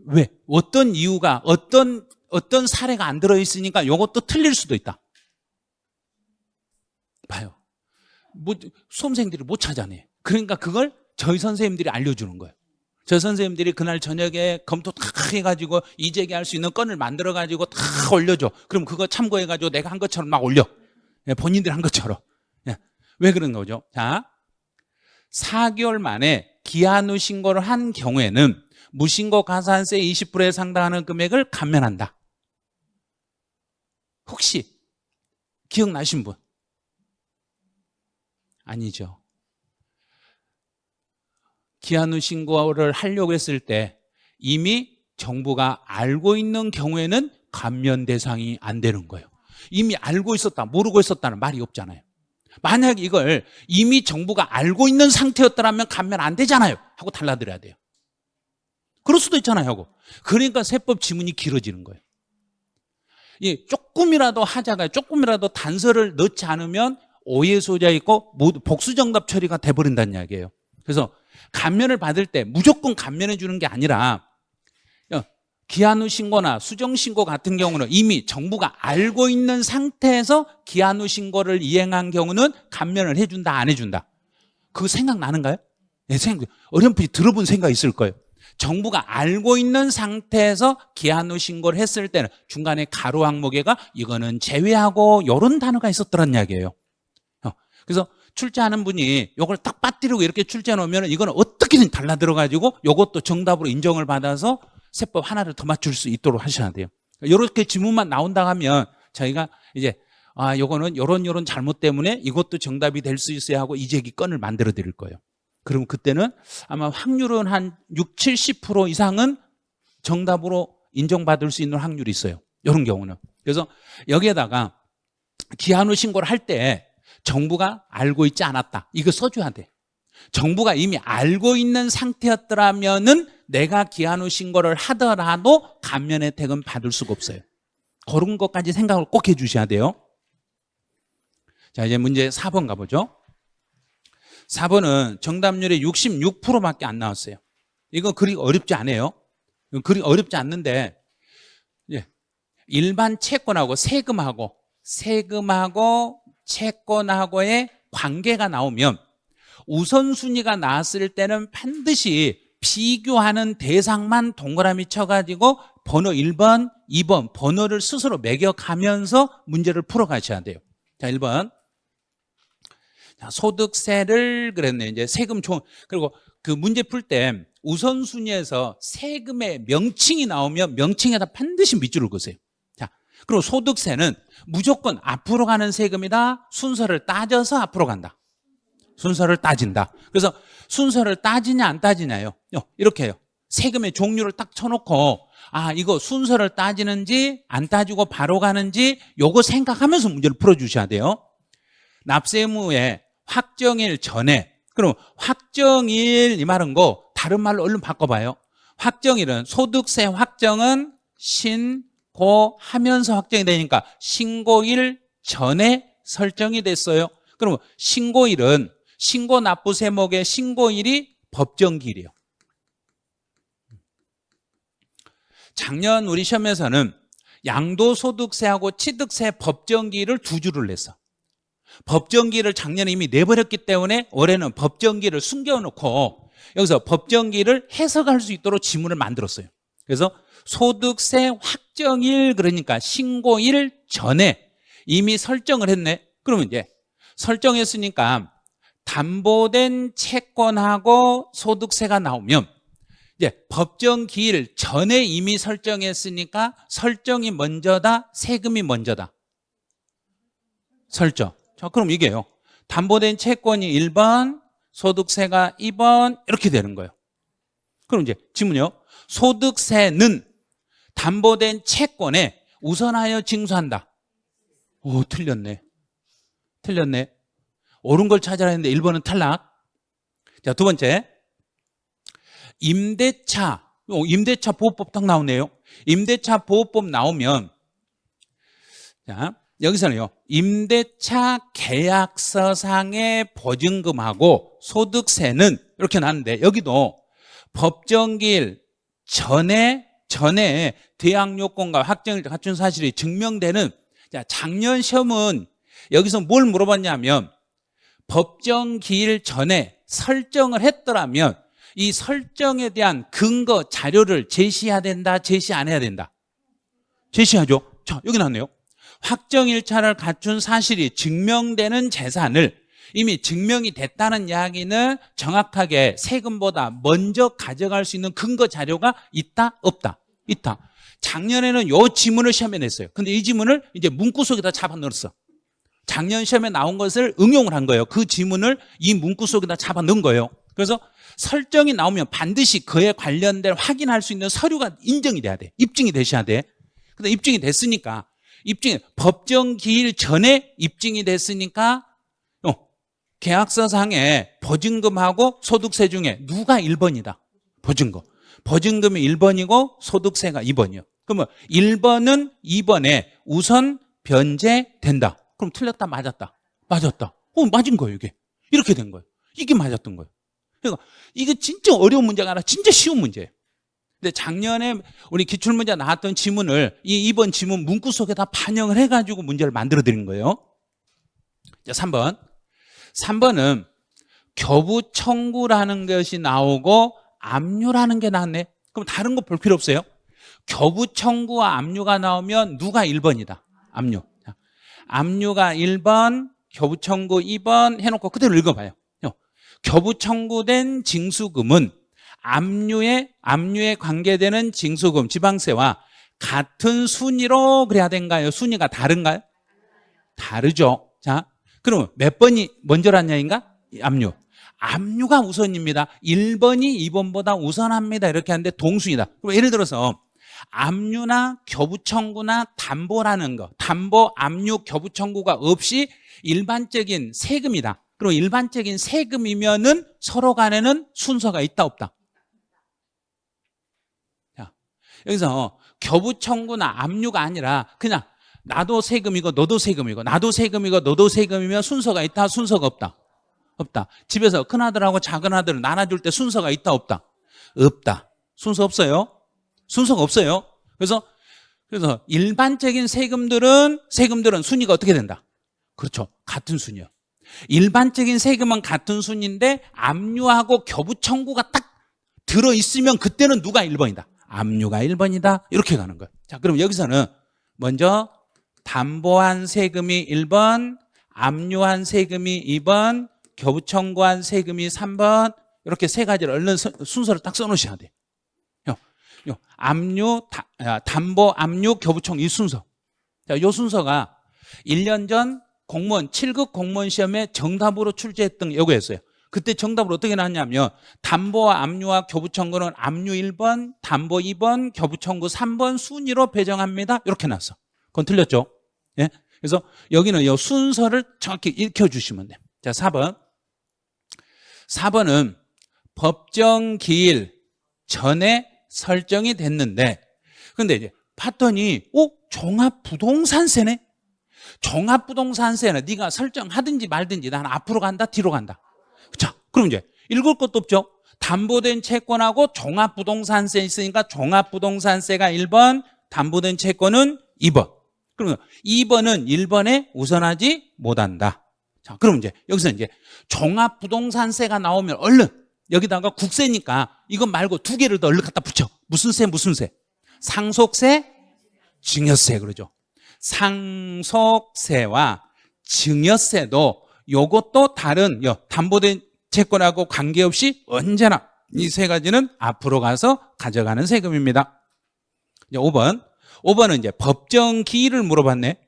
왜? 어떤 이유가, 어떤 사례가 안 들어있으니까 이것도 틀릴 수도 있다. 봐요. 수험생들이 못 찾아내. 그러니까 그걸 저희 선생님들이 알려주는 거예요. 저 선생님들이 그날 저녁에 검토 다 해가지고 이재기할 수 있는 건을 만들어가지고 다 올려줘. 그럼 그거 참고해가지고 내가 한 것처럼 막 올려. 본인들이 한 것처럼. 왜 그런 거죠? 자, 4개월 만에 기한 후 신고를 한 경우에는 무신고 가산세 20%에 상당하는 금액을 감면한다. 혹시 기억나신 분? 아니죠. 기한 후 신고를 하려고 했을 때 이미 정부가 알고 있는 경우에는 감면 대상이 안 되는 거예요. 이미 알고 있었다, 모르고 있었다는 말이 없잖아요. 만약 이걸 이미 정부가 알고 있는 상태였더라면 감면 안 되잖아요 하고 달라들어야 돼요. 그럴 수도 있잖아요 하고. 그러니까 세법 지문이 길어지는 거예요. 조금이라도 하자가, 조금이라도 단서를 넣지 않으면 오해 소지가 있고 모두 복수정답 처리가 돼버린다는 이야기예요. 그래서 감면을 받을 때 무조건 감면해 주는 게 아니라 기한 후 신고나 수정 신고 같은 경우는 이미 정부가 알고 있는 상태에서 기한 후 신고를 이행한 경우는 감면을 해준다, 안 해준다. 그거 생각나는가요? 네, 어렴풋이 들어본 생각 있을 거예요. 정부가 알고 있는 상태에서 기한 후 신고를 했을 때는 중간에 가로 항목에가 이거는 제외하고 이런 단어가 있었더란 이야기예요. 그래서 출제하는 분이 이걸 딱 빠뜨리고 이렇게 출제해 놓으면 이거는 어떻게든 달라들어가지고 이것도 정답으로 인정을 받아서 세법 하나를 더 맞출 수 있도록 하셔야 돼요. 이렇게 지문만 나온다 하면 저희가 이제 요거는 요런 잘못 때문에 이것도 정답이 될 수 있어야 하고 이재기 건을 만들어 드릴 거예요. 그럼 그때는 아마 확률은 한 6, 70% 이상은 정답으로 인정받을 수 있는 확률이 있어요. 이런 경우는. 그래서 여기에다가 기한 후 신고를 할 때 정부가 알고 있지 않았다. 이거 써줘야 돼. 정부가 이미 알고 있는 상태였더라면은 내가 기한 후 신고를 하더라도 감면 혜택은 받을 수가 없어요. 그런 것까지 생각을 꼭 해주셔야 돼요. 자, 이제 문제 4번 가보죠. 4번은 정답률이 66%밖에 안 나왔어요. 이거 그리 어렵지 않아요. 그리 어렵지 않는데 일반 채권하고 세금하고 채권하고의 관계가 나오면 우선순위가 나왔을 때는 반드시 비교하는 대상만 동그라미 쳐가지고 번호 1번, 2번 번호를 스스로 매겨가면서 문제를 풀어가셔야 돼요. 자, 1번. 자, 소득세를 그랬네. 이제 세금 총, 그리고 그 문제 풀 때 우선순위에서 세금의 명칭이 나오면 명칭에다 반드시 밑줄을 그으세요. 자, 그리고 소득세는 무조건 앞으로 가는 세금이다. 순서를 따져서 앞으로 간다. 순서를 따진다. 그래서 순서를 따지냐 안 따지냐요. 이렇게 해요. 세금의 종류를 딱 쳐놓고 이거 순서를 따지는지 안 따지고 바로 가는지 요거 생각하면서 문제를 풀어주셔야 돼요. 납세 의무의 확정일 전에, 그럼 확정일 이 말은 거 다른 말로 얼른 바꿔봐요. 확정일은 소득세 확정은 신고하면서 확정이 되니까 신고일 전에 설정이 됐어요. 그럼 신고일은 신고 납부 세목의 신고일이 법정기일이에요. 작년 우리 시험에서는 양도소득세하고 취득세 법정기일을 두 줄을 냈어. 법정기일을 작년에 이미 내버렸기 때문에 올해는 법정기일을 숨겨놓고 여기서 법정기일을 해석할 수 있도록 지문을 만들었어요. 그래서 소득세 확정일, 그러니까 신고일 전에 이미 설정을 했네. 그러면 이제 설정했으니까 담보된 채권하고 소득세가 나오면 이제 법정기일 전에 이미 설정했으니까 설정이 먼저다, 세금이 먼저다? 설정. 자, 그럼 이게요. 담보된 채권이 1번, 소득세가 2번 이렇게 되는 거예요. 그럼 이제 질문이요. 소득세는 담보된 채권에 우선하여 징수한다. 오, 틀렸네. 옳은 걸 찾아라 했는데 1번은 탈락. 자, 두 번째. 임대차 보호법 딱 나오네요. 임대차 보호법 나오면, 자, 여기서는요, 임대차 계약서상의 보증금하고 소득세는 이렇게 나왔는데, 여기도 법정기일 전에 대항 요건과 확정일 갖춘 사실이 증명되는. 자, 작년 시험은 여기서 뭘 물어봤냐면 법정 기일 전에 설정을 했더라면 이 설정에 대한 근거 자료를 제시해야 된다, 제시 안 해야 된다? 제시하죠. 자, 여기 나왔네요. 확정일차를 갖춘 사실이 증명되는 재산을 이미 증명이 됐다는 이야기는 정확하게 세금보다 먼저 가져갈 수 있는 근거 자료가 있다, 없다? 있다. 작년에는 이 지문을 시험에 냈어요. 근데 이 지문을 이제 문구 속에다 잡아 넣었어. 작년 시험에 나온 것을 응용을 한 거예요. 그 지문을 이 문구 속에다 잡아 넣은 거예요. 그래서 설정이 나오면 반드시 그에 관련된 확인할 수 있는 서류가 인정이 돼야 돼. 입증이 되셔야 돼. 근데 입증이 됐으니까 법정 기일 전에 입증이 됐으니까 계약서상에 보증금하고 소득세 중에 누가 1번이다? 보증금이 1번이고 소득세가 2번이요. 그러면 1번은 2번에 우선 변제된다. 그럼 틀렸다, 맞았다? 맞았다. 맞은 거예요, 이게. 이렇게 된 거예요. 이게 맞았던 거예요. 그러니까 이게 진짜 어려운 문제가 아니라 진짜 쉬운 문제예요. 근데 작년에 우리 기출문제 나왔던 지문을 이 2번 지문 문구 속에 다 반영을 해가지고 문제를 만들어 드린 거예요. 자, 3번. 3번은 교부 청구라는 것이 나오고 압류라는 게 나왔네. 그럼 다른 거 볼 필요 없어요. 교부 청구와 압류가 나오면 누가 1번이다? 압류. 압류가 1번, 교부 청구 2번 해놓고 그대로 읽어봐요. 교부 청구된 징수금은 압류에 관계되는 징수금, 지방세와 같은 순위로 그래야 된가요? 순위가 다른가요? 다르죠. 자, 그럼 몇 번이 먼저란 이야기인가? 압류가 우선입니다. 1번이 2번보다 우선합니다. 이렇게 하는데 동순이다. 그럼 예를 들어서 압류나 교부 청구나 담보라는 거, 담보, 압류, 교부 청구가 없이 일반적인 세금이다. 그럼 일반적인 세금이면은 서로 간에는 순서가 있다, 없다? 자, 여기서 교부 청구나 압류가 아니라 그냥 나도 세금이고 너도 세금이고 나도 세금이고 너도 세금이면 순서가 있다, 순서가 없다? 없다. 집에서 큰아들하고 작은아들을 나눠줄 때 순서가 있다, 없다? 없다. 순서 없어요. 순서가 없어요. 그래서 일반적인 세금들은 순위가 어떻게 된다? 그렇죠. 같은 순위요. 일반적인 세금은 같은 순위인데 압류하고 교부 청구가 딱 들어있으면 그때는 누가 1번이다? 압류가 1번이다. 이렇게 가는 거예요. 자, 그럼 여기서는 먼저 담보한 세금이 1번, 압류한 세금이 2번, 교부 청구한 세금이 3번, 이렇게 세 가지를 얼른 순서를 딱 써놓으셔야 돼요. 압류, 담보, 압류, 교부 청구 이 순서. 자, 이 순서가 1년 전 공무원 7급 공무원 시험에 정답으로 출제했던 요거였어요. 그때 정답으로 어떻게 나왔냐면 담보와 압류와 교부 청구는 압류 1번, 담보 2번, 교부 청구 3번 순위로 배정합니다. 이렇게 나왔어. 그건 틀렸죠? 예? 그래서 여기는 이 순서를 정확히 익혀주시면 돼요. 자, 4번. 4번은 법정 기일 전에 설정이 됐는데 근데 이제 봤더니 종합부동산세네? 종합부동산세는 네가 설정하든지 말든지 나는 앞으로 간다, 뒤로 간다. 자, 그럼 이제 읽을 것도 없죠. 담보된 채권하고 종합부동산세 있으니까 종합부동산세가 1번, 담보된 채권은 2번. 그러면 2번은 1번에 우선하지 못한다. 자, 그럼 이제 여기서 이제 종합부동산세가 나오면 얼른 여기다가 국세니까 이것 말고 두 개를 더 얼른 갖다 붙여. 무슨 세? 상속세, 증여세 그러죠. 상속세와 증여세도 요것도 다른 담보된 채권하고 관계없이 언제나 이 세 가지는 앞으로 가서 가져가는 세금입니다. 이제 5번은 이제 법정 기일을 물어봤네.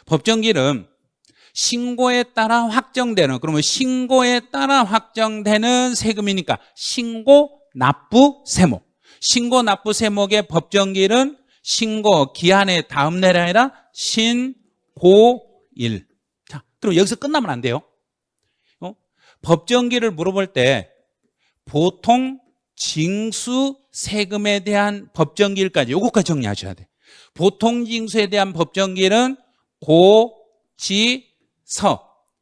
법정 기일은 신고에 따라 확정되는, 그러면 신고에 따라 확정되는 세금이니까 신고 납부 세목. 신고 납부 세목의 법정 기일은 신고 기한의 다음 날이 아니라 신고일. 자, 그럼 여기서 끝나면 안 돼요. 법정 기일을 물어볼 때 보통 징수 세금에 대한 법정 기일까지 요것까지 정리하셔야 돼. 보통 징수에 대한 법정 기일은 고지서.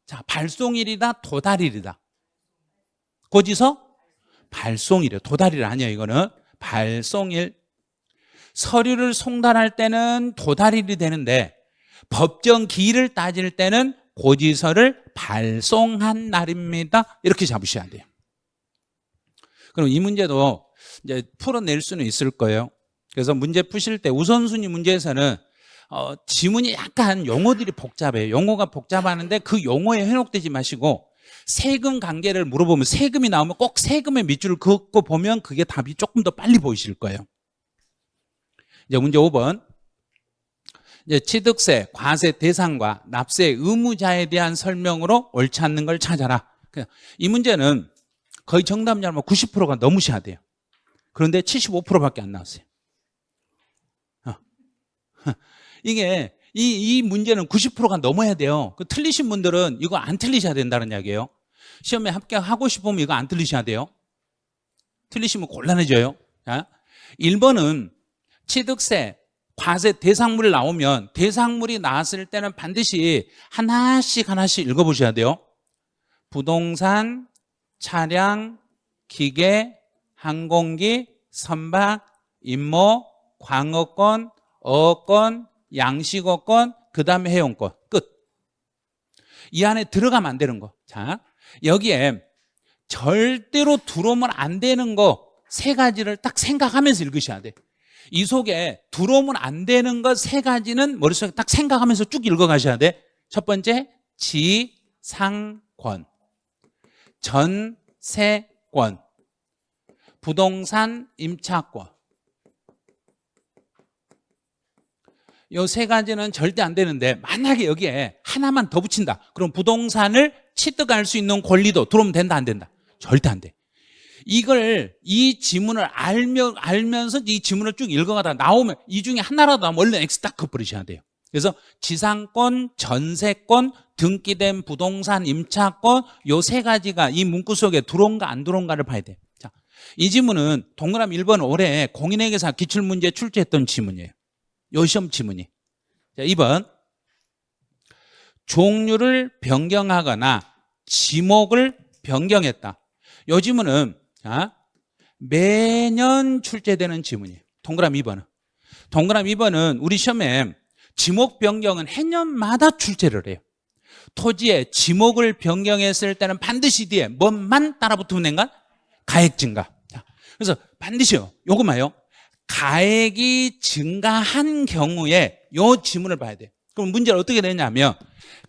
자, 발송일이다, 도달일이다. 고지서? 발송일이에요. 도달일 아니에요, 이거는. 발송일. 서류를 송달할 때는 도달일이 되는데 법정 기일을 따질 때는 고지서를 발송한 날입니다. 이렇게 잡으셔야 돼요. 그럼 이 문제도 이제 풀어낼 수는 있을 거예요. 그래서 문제 푸실 때 우선순위 문제에서는 지문이 약간 용어들이 복잡해요. 용어가 복잡하는데 그 용어에 현혹되지 마시고 세금 관계를 물어보면 세금이 나오면 꼭 세금의 밑줄을 긋고 보면 그게 답이 조금 더 빨리 보이실 거예요. 이제 문제 5번. 이제 취득세, 과세 대상과 납세 의무자에 대한 설명으로 옳지 않는 걸 찾아라. 이 문제는 거의 정답률 90%가 넘으셔야 돼요. 그런데 75%밖에 안 나왔어요. 이게 이 문제는 90%가 넘어야 돼요. 그 틀리신 분들은 이거 안 틀리셔야 된다는 이야기예요. 시험에 합격하고 싶으면 이거 안 틀리셔야 돼요. 틀리시면 곤란해져요. 1번은 취득세, 과세 대상물이 나오면 대상물이 나왔을 때는 반드시 하나씩 읽어보셔야 돼요. 부동산, 차량, 기계, 항공기, 선박, 임모, 광어권, 어권, 양식어권, 그 다음에 해운권. 끝. 이 안에 들어가면 안 되는 거. 자, 여기에 절대로 들어오면 안 되는 거 세 가지를 딱 생각하면서 읽으셔야 돼. 이 속에 들어오면 안 되는 것 세 가지는 머릿속에 딱 생각하면서 쭉 읽어가셔야 돼. 첫 번째, 지상권, 전세권, 부동산 임차권. 이 세 가지는 절대 안 되는데 만약에 여기에 하나만 더 붙인다. 그럼 부동산을 취득할 수 있는 권리도 들어오면 된다, 안 된다? 절대 안 돼. 이 지문을 알면서 이 지문을 쭉 읽어가다 나오면 이 중에 하나라도 나오면 얼른 X 딱 긋버리셔야 돼요. 그래서 지상권, 전세권, 등기된 부동산 임차권 요 세 가지가 이 문구 속에 들어온가 안 들어온가를 봐야 돼요. 자, 이 지문은 동그라미 1번 올해 공인회계사 기출문제 출제했던 지문이에요. 요 시험 지문이. 자, 2번. 종류를 변경하거나 지목을 변경했다. 요 지문은 매년 출제되는 지문이에요. 동그라미 2번은. 동그라미 2번은 우리 시험에 지목 변경은 해년마다 출제를 해요. 토지의 지목을 변경했을 때는 반드시 뒤에 뭐만 따라붙으면 된가? 가액 증가. 그래서 반드시요. 요거만요. 가액이 증가한 경우에 요 지문을 봐야 돼요. 그럼 문제를 어떻게 되냐면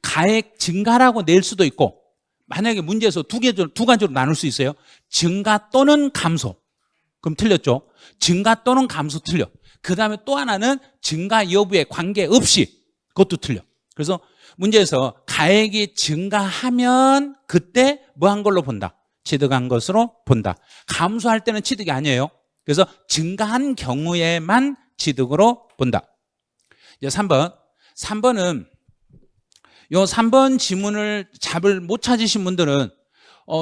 가액 증가라고 낼 수도 있고 만약에 문제에서 두 가지로 나눌 수 있어요. 증가 또는 감소. 그럼 틀렸죠. 증가 또는 감소 틀려. 그 다음에 또 하나는 증가 여부에 관계없이 그것도 틀려. 그래서 문제에서 가액이 증가하면 그때 뭐 한 걸로 본다? 취득한 것으로 본다. 감소할 때는 취득이 아니에요. 그래서 증가한 경우에만 취득으로 본다. 이제 3번. 3번은 요 3번 지문을 못 찾으신 분들은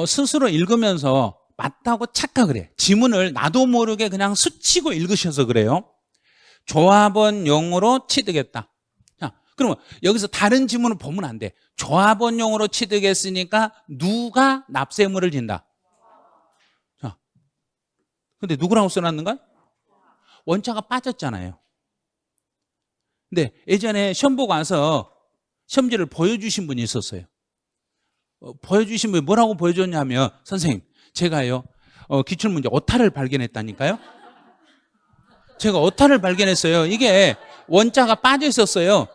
스스로 읽으면서 맞다고 착각을 해. 지문을 나도 모르게 그냥 스치고 읽으셔서 그래요. 조합원용으로 취득했다. 자, 그러면 여기서 다른 지문을 보면 안 돼. 조합원용으로 취득했으니까 누가 납세의무를 진다? 자, 근데 누구라고 써놨는가? 원자가 빠졌잖아요. 근데 예전에 시험 보고 와서 시험지를 보여주신 분이 있었어요. 보여주신 분이 뭐라고 보여줬냐면 선생님 제가요 기출문제 오타를 발견했다니까요. 제가 오타를 발견했어요. 이게 원자가 빠져 있었어요.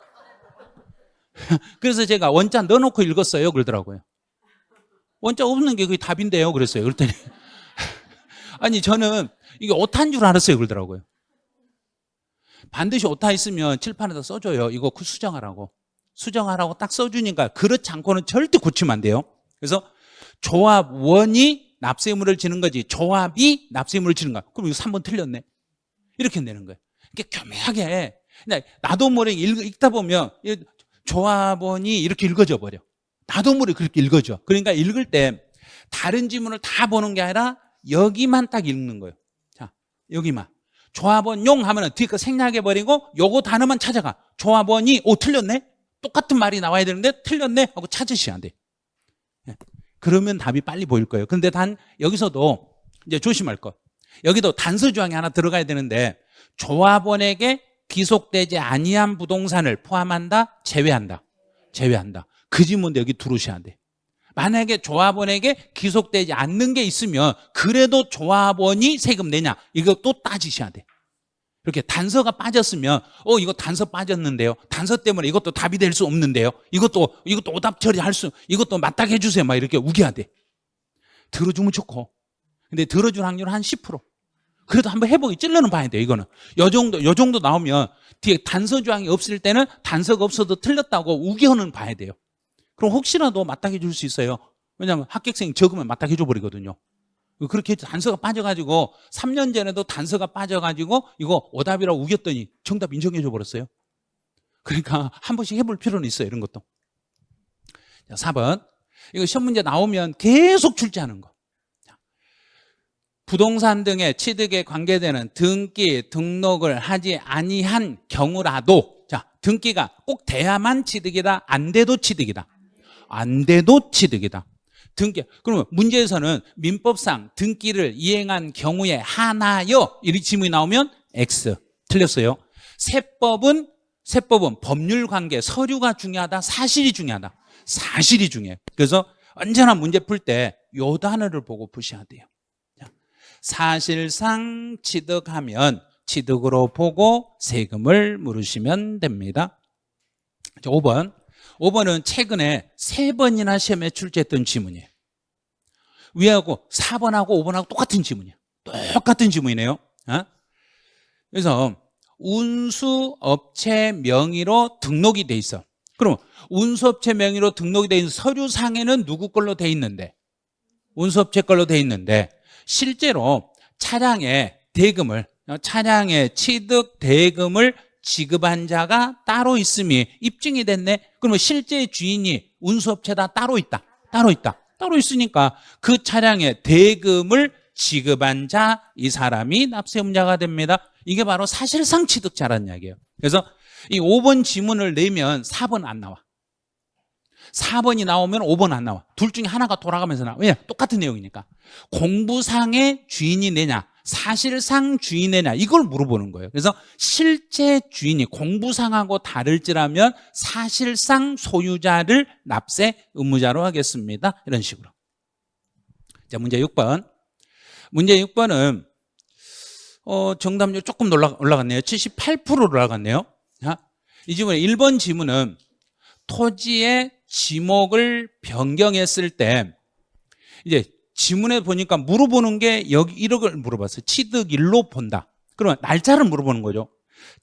그래서 제가 원자 넣어놓고 읽었어요 그러더라고요. 원자 없는 게 그게 답인데요 그랬어요. 그랬더니 아니 저는 이게 오타인 줄 알았어요 그러더라고요. 반드시 오타 있으면 칠판에다 써줘요. 이거 수정하라고. 수정하라고 딱 써주니까 그렇지 않고는 절대 고치면 안 돼요. 그래서 조합원이 납세의무를 지는 거지 조합이 납세의무를 지는 거야. 그럼 이거 3번 틀렸네. 이렇게 내는 거예요. 이게 교묘하게 나도 모르게 읽다 보면 조합원이 이렇게 읽어져 버려. 나도 모르게 그렇게 읽어져. 그러니까 읽을 때 다른 지문을 다 보는 게 아니라 여기만 딱 읽는 거예요. 자, 여기만. 조합원용 하면은 뒤에 거 생략해버리고 요거 단어만 찾아가. 조합원이 틀렸네? 똑같은 말이 나와야 되는데 틀렸네? 하고 찾으셔야 돼. 그러면 답이 빨리 보일 거예요. 근데 단 여기서도 이제 조심할 것. 여기도 단서 조항이 하나 들어가야 되는데 조합원에게 귀속되지 아니한 부동산을 포함한다? 제외한다? 제외한다. 그 지문도 여기 들어오셔야 돼. 만약에 조합원에게 귀속되지 않는 게 있으면 그래도 조합원이 세금 내냐? 이거 또 따지셔야 돼. 이렇게 단서가 빠졌으면 이거 단서 빠졌는데요. 단서 때문에 이것도 답이 될 수 없는데요. 이것도 오답 처리할 수, 이것도 맞닥 해주세요. 막 이렇게 우겨야 돼. 들어주면 좋고. 근데 들어줄 확률은 한 10%. 그래도 한번 해보기 찔러는 봐야 돼요. 이거는 요 정도 나오면 뒤에 단서 조항이 없을 때는 단서가 없어도 틀렸다고 우겨는 봐야 돼요. 그럼 혹시라도 맞닥해 줄 수 있어요. 왜냐하면 합격생이 적으면 맞닥해 줘 버리거든요. 그렇게 단서가 빠져가지고 3년 전에도 단서가 빠져가지고 이거 오답이라고 우겼더니 정답 인정해 줘 버렸어요. 그러니까 한 번씩 해볼 필요는 있어요. 이런 것도. 자, 4번. 이거 시험 문제 나오면 계속 출제하는 거. 부동산 등의 취득에 관계되는 등기, 등록을 하지 아니한 경우라도, 자, 등기가 꼭 돼야만 취득이다, 안 돼도 취득이다. 안 돼도 취득이다. 등기. 그러면 문제에서는 민법상 등기를 이행한 경우에 하나여, 이 지문이 나오면 X. 틀렸어요. 세법은 법률 관계, 서류가 중요하다, 사실이 중요하다. 사실이 중요해요. 그래서 언제나 문제 풀 때 요 단어를 보고 푸셔야 돼요. 사실상 취득하면 취득으로 보고 세금을 물으시면 됩니다. 5번. 5번은 최근에 3번이나 시험에 출제했던 지문이에요. 위하고 4번하고 5번하고 똑같은 지문이에요. 똑같은 지문이네요. 그래서 운수업체 명의로 등록이 돼 있어. 그럼 운수업체 명의로 등록이 돼 있는 서류상에는 누구 걸로 돼 있는데? 운수업체 걸로 돼 있는데 실제로 차량의 취득 대금을 지급한 자가 따로 있음이 입증이 됐네. 그러면 실제 주인이 운수업체다, 따로 있다. 따로 있으니까 그 차량의 대금을 지급한 자, 이 사람이 납세음자가 됩니다. 이게 바로 사실상 취득자라는 이야기예요. 그래서 이 5번 지문을 내면 4번 안 나와. 4번이 나오면 5번 안 나와. 둘 중에 하나가 돌아가면서 나와. 왜냐? 똑같은 내용이니까. 공부상의 주인이 내냐, 사실상 주인이냐, 이걸 물어보는 거예요. 그래서 실제 주인이 공부상하고 다를지라면 사실상 소유자를 납세 의무자로 하겠습니다. 이런 식으로. 자, 문제 6번. 문제 6번은 정답률 조금 올라갔네요. 78%로 올라갔네요. 자, 이 지문에 1번 지문은 토지의 지목을 변경했을 때 이제 지문에 보니까 물어보는 게 여기 1억을 물어봤어요. 취득일로 본다. 그러면 날짜를 물어보는 거죠.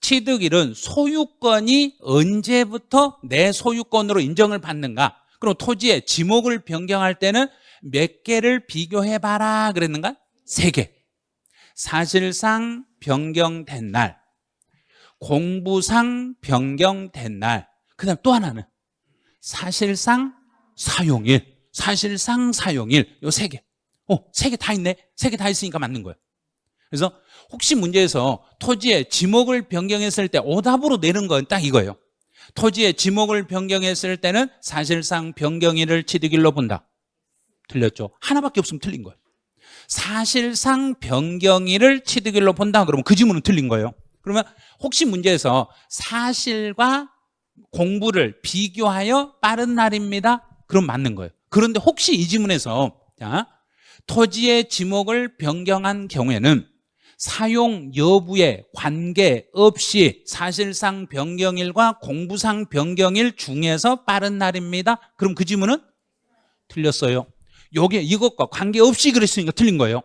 취득일은 소유권이 언제부터 내 소유권으로 인정을 받는가? 그럼 토지의 지목을 변경할 때는 몇 개를 비교해봐라 그랬는가? 3개. 사실상 변경된 날, 공부상 변경된 날, 그 다음 또 하나는 사실상 사용일, 요 3개. 3개 다 있네. 3개 다 있으니까 맞는 거예요. 그래서 혹시 문제에서 토지의 지목을 변경했을 때 오답으로 내는 건 딱 이거예요. 토지의 지목을 변경했을 때는 사실상 변경일을 취득일로 본다. 틀렸죠? 하나밖에 없으면 틀린 거예요. 사실상 변경일을 취득일로 본다. 그러면 그 지문은 틀린 거예요. 그러면 혹시 문제에서 사실과 공부를 비교하여 빠른 날입니다. 그럼 맞는 거예요. 그런데 혹시 이 지문에서 토지의 지목을 변경한 경우에는 사용 여부에 관계없이 사실상 변경일과 공부상 변경일 중에서 빠른 날입니다. 그럼 그 지문은 틀렸어요. 이것과 관계없이 그랬으니까 틀린 거예요.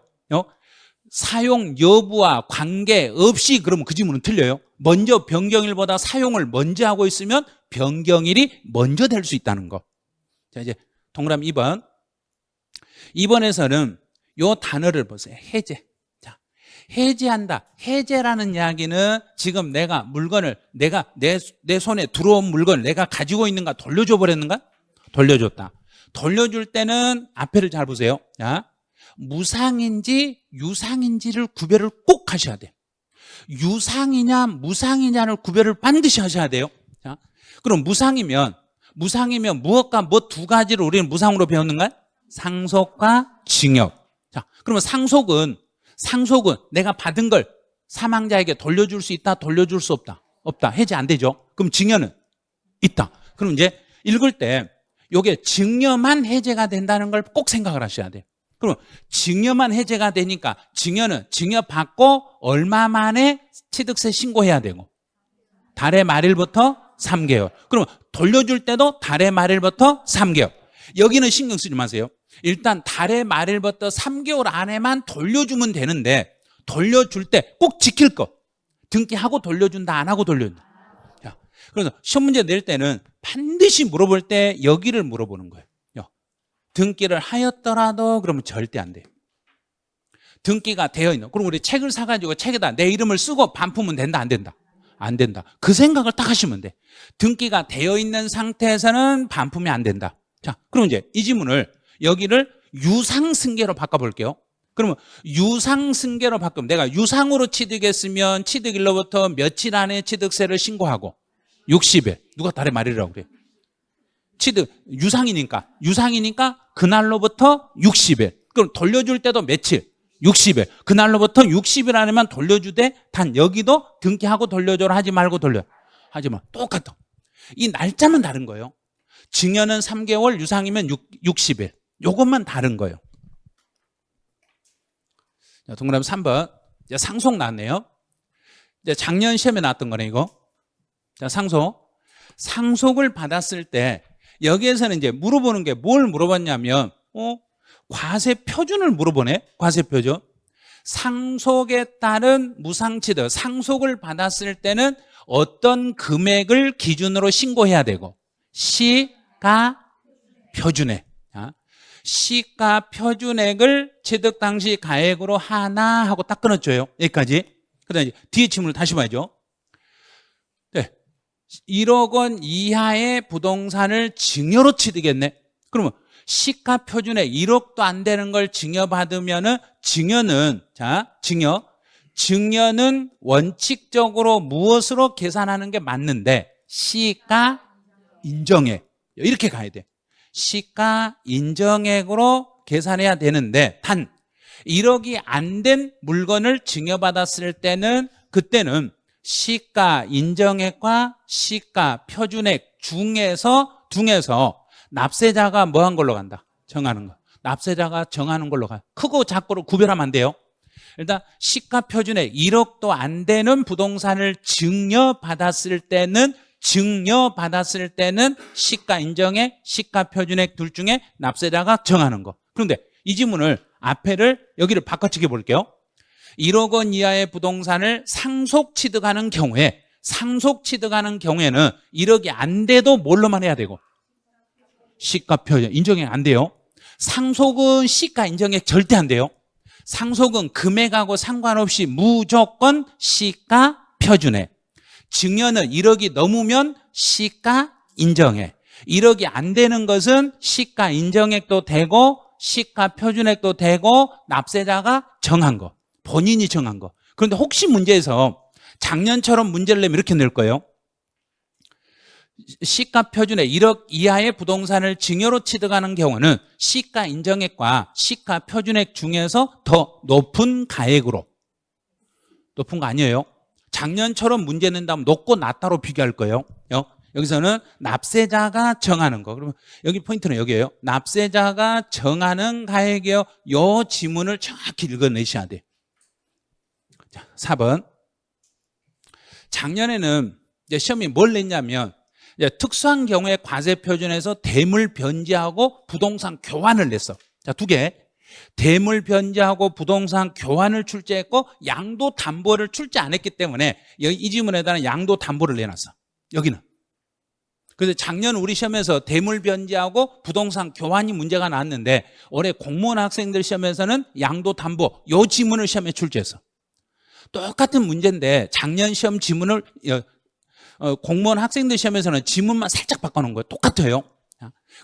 사용 여부와 관계없이 그러면 그 지문은 틀려요. 먼저 변경일보다 사용을 먼저 하고 있으면 변경일이 먼저 될 수 있다는 거. 자, 이제 동그라미 2번. 2번에서는 요 단어를 보세요. 해제. 자, 해제한다. 해제라는 이야기는 지금 내가 물건을 내 손에 들어온 물건을 내가 가지고 있는가 돌려줘 버렸는가? 돌려줬다. 돌려줄 때는 앞에를 잘 보세요. 자, 무상인지 유상인지를 구별을 꼭 하셔야 돼요. 유상이냐 무상이냐를 구별을 반드시 하셔야 돼요. 자, 그럼 무상이면 무엇과 뭐 두 가지를 우리는 무상으로 배웠는가? 상속과 징역. 자, 그러면 상속은 상속은 내가 받은 걸 사망자에게 돌려줄 수 있다, 돌려줄 수 없다? 없다. 해지 안 되죠. 그럼 증여는 있다. 그럼 이제 읽을 때 요게 증여만 해제가 된다는 걸 꼭 생각을 하셔야 돼요. 그럼 증여만 해제가 되니까 증여는 증여받고 얼마 만에 취득세 신고해야 되고 달의 말일부터 3개월. 그럼 돌려줄 때도 달의 말일부터 3개월. 여기는 신경 쓰지 마세요. 일단 달의 말일부터 3개월 안에만 돌려주면 되는데 돌려줄 때 꼭 지킬 거. 등기하고 돌려준다, 안 하고 돌려준다. 자, 그래서 시험 문제 낼 때는 반드시 물어볼 때 여기를 물어보는 거예요. 등기를 하였더라도 그러면 절대 안 돼요. 등기가 되어 있는. 그럼 우리 책을 사가지고 책에다 내 이름을 쓰고 반품은 된다, 안 된다? 안 된다. 그 생각을 딱 하시면 돼. 등기가 되어 있는 상태에서는 반품이 안 된다. 자, 그럼 이제 이 지문을 여기를 유상승계로 바꿔볼게요. 그러면 유상승계로 바꾸면 내가 유상으로 취득했으면 취득일로부터 며칠 안에 취득세를 신고하고 60일. 누가 달의 말이라고 그래요? 취득 유상이니까 그날로부터 60일. 그럼 돌려줄 때도 며칠? 60일. 그날로부터 60일 안에만 돌려주되 단 여기도 등기하고 돌려줘라 하지 말고 하지 마. 똑같아. 이 날짜만 다른 거예요. 증여는 3개월, 유상이면 60일. 요것만 다른 거예요. 자, 동그라미 3번. 이제 상속 나왔네요. 이제 작년 시험에 나왔던 거네, 이거. 자, 상속을 받았을 때 여기에서는 이제 물어보는 게 뭘 물어봤냐면, 과세 표준을 물어보네. 과세 표준. 상속에 따른 무상취득, 상속을 받았을 때는 어떤 금액을 기준으로 신고해야 되고, 시가 표준액. 시가 표준액을 취득 당시 가액으로 하나 하고 딱 끊어줘요. 여기까지. 그 다음에 뒤에 질문을 다시 봐야죠. 네. 1억 원 이하의 부동산을 증여로 취득했네. 그러면 시가 표준액 1억도 안 되는 걸 증여받으면은 증여는 원칙적으로 무엇으로 계산하는 게 맞는데 시가 인정액 이렇게 가야 돼. 시가 인정액으로 계산해야 되는데 단 1억이 안 된 물건을 증여받았을 때는 그때는 시가 인정액과 시가 표준액 중에서 납세자가 뭐 한 걸로 간다? 정하는 거. 납세자가 정하는 걸로 가. 크고 작고를 구별하면 안 돼요. 일단 시가 표준액 1억도 안 되는 부동산을 증여받았을 때는 시가 인정액, 시가 표준액 둘 중에 납세자가 정하는 거. 그런데 이 지문을 앞에를 여기를 바꿔치기 볼게요. 1억 원 이하의 부동산을 상속 취득하는 경우에는 1억이 안 돼도 뭘로만 해야 되고? 시가 표준 인정액 안 돼요. 상속은 시가 인정액 절대 안 돼요. 상속은 금액하고 상관없이 무조건 시가 표준액. 증여는 1억이 넘으면 시가 인정액. 1억이 안 되는 것은 시가 인정액도 되고 시가 표준액도 되고 납세자가 정한 거. 본인이 정한 거. 그런데 혹시 문제에서 작년처럼 문제를 내면 이렇게 낼 거예요. 시가 표준액 1억 이하의 부동산을 증여로 취득하는 경우는 시가 인정액과 시가 표준액 중에서 더 높은 가액으로. 높은 거 아니에요. 작년처럼 문제 낸다면 높고 낮다로 비교할 거예요. 여기서는 납세자가 정하는 거. 그러면 여기 포인트는 여기예요. 납세자가 정하는 가액이요. 이 지문을 정확히 읽어내셔야 돼요. 자, 4번. 작년에는 이제 시험이 뭘 냈냐면 이제 특수한 경우에 과세 표준에서 대물 변제하고 부동산 교환을 냈어. 자, 두 개. 대물 변제하고 부동산 교환을 출제했고 양도 담보를 출제 안 했기 때문에 이 지문에다는 양도 담보를 내놨어. 여기는. 그래서 작년 우리 시험에서 대물 변제하고 부동산 교환이 문제가 나왔는데 올해 공무원 학생들 시험에서는 양도 담보 이 지문을 시험에 출제했어. 똑같은 문제인데 작년 시험 지문을 공무원 학생들 시험에서는 지문만 살짝 바꿔놓은 거예요. 똑같아요.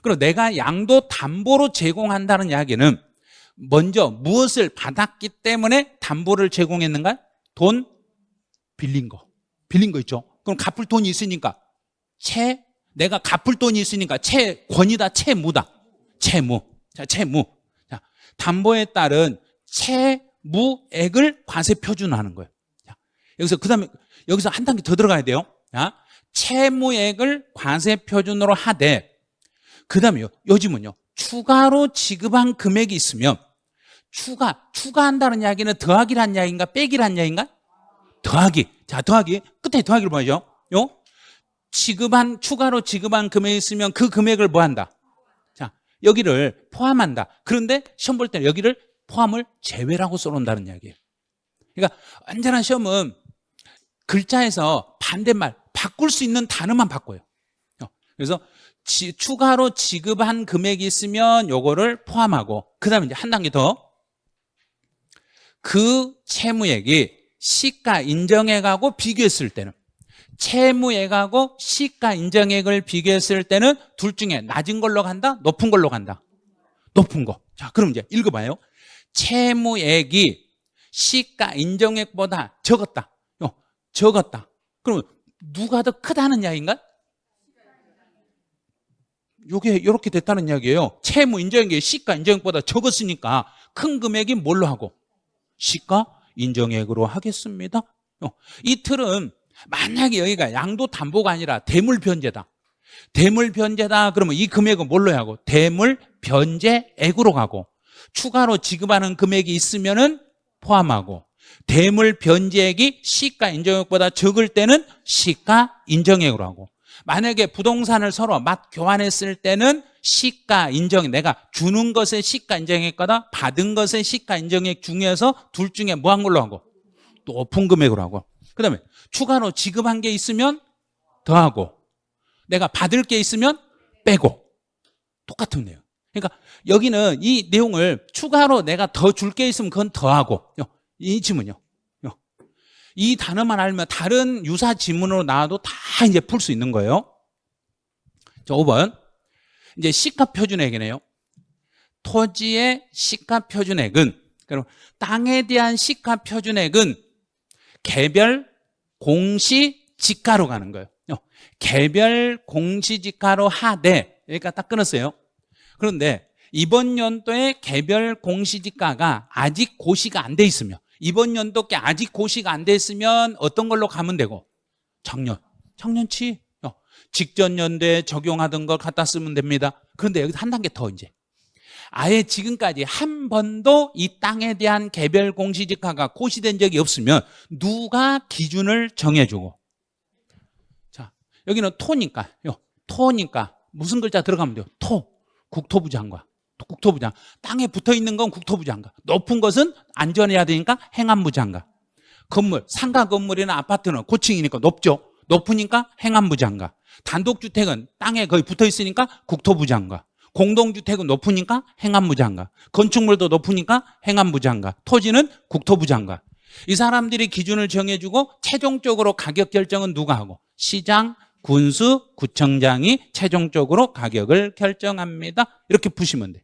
그리고 내가 양도 담보로 제공한다는 이야기는 먼저 무엇을 받았기 때문에 담보를 제공했는가? 돈 빌린 거 있죠. 그럼 갚을 돈이 있으니까 내가 갚을 돈이 있으니까 채권이다, 채무다. 채무. 자, 담보에 따른 채무액을 과세 표준화하는 거예요. 자, 여기서 그다음에 여기서 한 단계 더 들어가야 돼요. 자, 채무액을 과세 표준으로 하되 그다음에요. 요즘은요. 추가로 지급한 금액이 있으면 추가한다는 이야기는 더하기란 이야기인가 빼기란 이야기인가? 더하기. 자, 더하기. 끝에 더하기를 뭐죠? 요? 추가로 지급한 금액이 있으면 그 금액을 뭐 한다? 자, 여기를 포함한다. 그런데 시험 볼 때는 여기를 포함을 제외라고 써놓는다는 이야기예요. 그러니까 완전한 시험은 글자에서 반대말 바꿀 수 있는 단어만 바꿔요. 그래서 추가로 지급한 금액이 있으면 요거를 포함하고 그다음에 이제 한 단계 더 그 채무액이 시가 인정액하고 비교했을 때는 채무액하고 시가 인정액을 비교했을 때는 둘 중에 낮은 걸로 간다? 높은 걸로 간다? 높은 거. 자, 그럼 이제 읽어봐요. 채무액이 시가 인정액보다 적었다. 적었다. 그러면 누가 더 크다는 이야기인가? 요게 이렇게 됐다는 이야기예요. 채무 인정액이 시가 인정액보다 적었으니까 큰 금액이 뭘로 하고? 시가 인정액으로 하겠습니다. 이 틀은 만약에 여기가 양도 담보가 아니라 대물 변제다. 대물 변제다 그러면 이 금액은 뭘로 하고? 대물 변제액으로 가고 추가로 지급하는 금액이 있으면은 포함하고 대물 변제액이 시가 인정액보다 적을 때는 시가 인정액으로 하고 만약에 부동산을 서로 맞 교환했을 때는 시가 인정액 내가 주는 것의 시가 인정액보다 받은 것의 시가 인정액 중에서 둘 중에 뭐 한 걸로 하고 높은 금액으로 하고 그다음에 추가로 지급한 게 있으면 더하고 내가 받을 게 있으면 빼고 똑같은 내용. 그러니까 여기는 이 내용을 추가로 내가 더 줄 게 있으면 그건 더하고 이 지문이요. 이 단어만 알면 다른 유사 지문으로 나와도 다 이제 풀 수 있는 거예요. 자, 5번. 이제 시가 표준액이네요. 토지의 시가 표준액은 그럼 땅에 대한 시가 표준액은 개별 공시지가로 가는 거예요. 개별 공시지가로 하되 여기까지 딱 끊었어요. 그런데 이번 연도에 개별 공시지가가 아직 고시가 안 돼 있으면 이번 연도께 아직 고시가 안 돼 있으면 어떤 걸로 가면 되고 작년치 직전 연도에 적용하던 걸 갖다 쓰면 됩니다. 그런데 여기서 한 단계 더 이제 아예 지금까지 한 번도 이 땅에 대한 개별 공시지가가 고시된 적이 없으면 누가 기준을 정해주고 자 여기는 토니까 무슨 글자 들어가면 돼요? 국토부 장관 국토부 장관 땅에 붙어있는 건 국토부 장관 높은 것은 안전해야 되니까 행안부 장관 건물 상가 건물이나 아파트는 고층이니까 높죠 높으니까 행안부 장관 단독주택은 땅에 거의 붙어있으니까 국토부 장관 공동주택은 높으니까 행안부 장관 건축물도 높으니까 행안부 장관 토지는 국토부 장관 이 사람들이 기준을 정해주고 최종적으로 가격 결정은 누가 하고 시장 군수 구청장이 최종적으로 가격을 결정합니다. 이렇게 푸시면 돼요.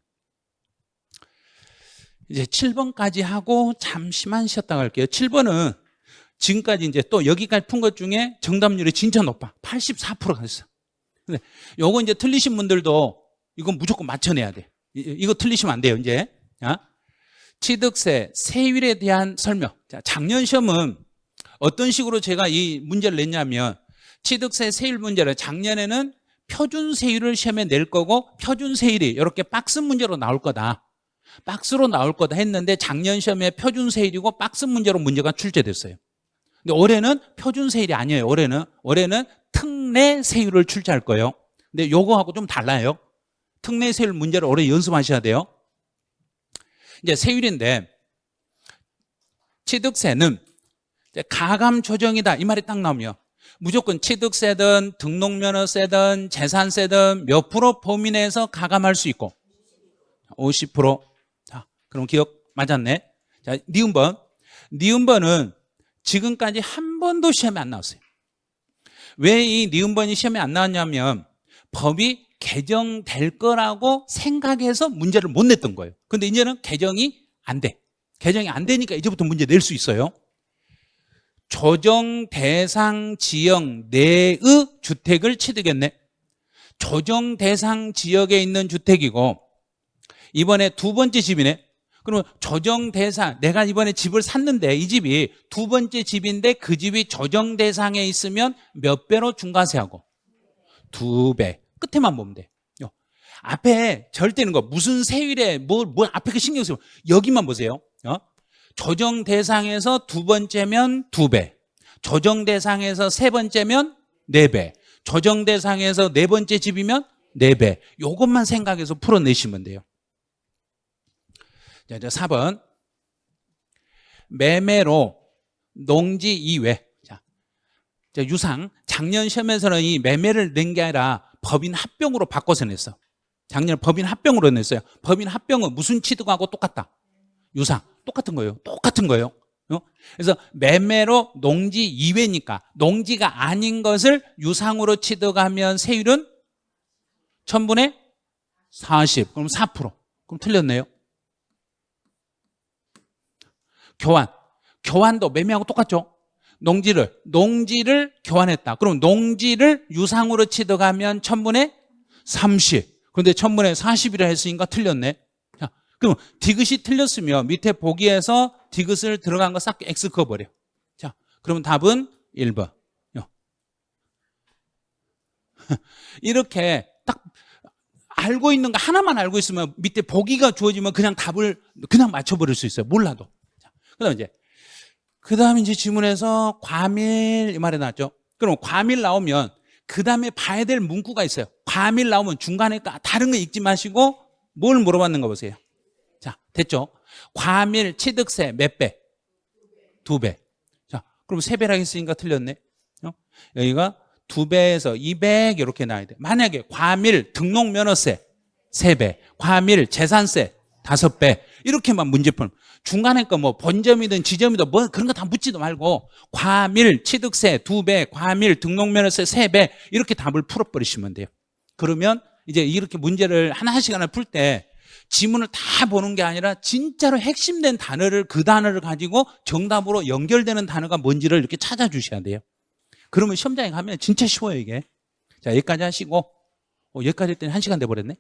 이제 7번까지 하고 잠시만 쉬었다 갈게요. 7번은 지금까지 이제 또 여기까지 푼 것 중에 정답률이 진짜 높아. 84%가 됐어. 근데 요거 이제 틀리신 분들도 이건 무조건 맞춰내야 돼. 이거 틀리시면 안 돼요, 이제. 취득세, 세율에 대한 설명. 자, 작년 시험은 어떤 식으로 제가 이 문제를 냈냐면 취득세 세율 문제를 작년에는 표준 세율을 시험에 낼 거고 표준 세율이 이렇게 박스 문제로 나올 거다. 박스로 나올 거다 했는데 작년 시험에 표준 세율이고 박스 문제로 문제가 출제됐어요. 근데 올해는 표준 세율이 아니에요. 올해는 특례 세율을 출제할 거예요. 근데 요거하고 좀 달라요. 특례 세율 문제를 올해 연습하셔야 돼요. 이제 세율인데 취득세는 가감 조정이다 이 말이 딱 나오면 무조건 취득세든 등록면허세든 재산세든 몇 프로 범위 내에서 가감할 수 있고 50%. 자, 그럼 기억 맞았네. 자, 니은번은 지금까지 한 번도 시험에 안 나왔어요. 왜 이 니은번이 시험에 안 나왔냐면 법이 개정될 거라고 생각해서 문제를 못 냈던 거예요. 근데 이제는 개정이 안 돼. 개정이 안 되니까 이제부터 문제 낼 수 있어요. 조정 대상 지역 내의 주택을 취득했네. 조정 대상 지역에 있는 주택이고 이번에 두 번째 집이네. 그러면 조정 대상, 내가 이번에 집을 샀는데 이 집이 두 번째 집인데 그 집이 조정 대상에 있으면 몇 배로 중과세하고? 2배. 끝에만 보면 돼. 앞에 절대는 거 무슨 세율에 뭐 앞에 그 신경 쓰고 여기만 보세요. 조정 대상에서 두 번째면 2배. 조정 대상에서 세 번째면 4배. 조정 대상에서 네 번째 집이면 4배. 요것만 생각해서 풀어내시면 돼요. 자, 4번. 매매로 농지 이외. 자, 유상. 작년 시험에서는 이 매매를 낸 게 아니라 법인 합병으로 바꿔서 냈어. 작년 법인 합병으로 냈어요. 법인 합병은 무슨 취득하고 똑같다? 유상. 똑같은 거예요. 똑같은 거예요. 그래서 매매로 농지 이외니까 농지가 아닌 것을 유상으로 취득하면 세율은 1000분의 40. 그럼 4%. 그럼 틀렸네요. 교환도 매매하고 똑같죠. 농지를 교환했다. 그럼 농지를 유상으로 취득하면 1000분의 30. 그런데 1000분의 40이라 했으니까 틀렸네. 자, 그럼 디귿이 틀렸으면 밑에 보기에서 디귿을 들어간 거 싹 X 그어버려. 자, 그러면 답은 1번. 이렇게 딱 알고 있는 거 하나만 알고 있으면 밑에 보기가 주어지면 그냥 답을 그냥 맞춰버릴 수 있어요. 몰라도. 그 다음에 이제 지문에서 과밀 이 말이 나왔죠. 그럼 과밀 나오면 그 다음에 봐야 될 문구가 있어요. 과밀 나오면 중간에 다른 거 읽지 마시고 뭘 물어봤는가 보세요. 자, 됐죠? 과밀 취득세 몇 배? 2배. 자, 그럼 3배라고 했으니까 틀렸네. 여기가 2배에서 200 이렇게 나와야 돼. 만약에 과밀 등록면허세 3배, 과밀 재산세 5배 이렇게만 문제 풀면 중간에 거 뭐 본점이든 지점이든 뭐 그런 거 다 묻지도 말고 과밀 취득세 2배, 과밀 등록면허세 3배 이렇게 답을 풀어버리시면 돼요. 그러면 이제 이렇게 문제를 하나씩 하나 풀 때 지문을 다 보는 게 아니라 진짜로 핵심된 단어를 그 단어를 가지고 정답으로 연결되는 단어가 뭔지를 이렇게 찾아주셔야 돼요. 그러면 시험장에 가면 진짜 쉬워요 이게. 자, 여기까지 하시고 여기까지 했더니 1시간 돼버렸네.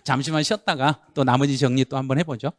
잠시만 쉬었다가 또 나머지 정리 또 한번 해보죠.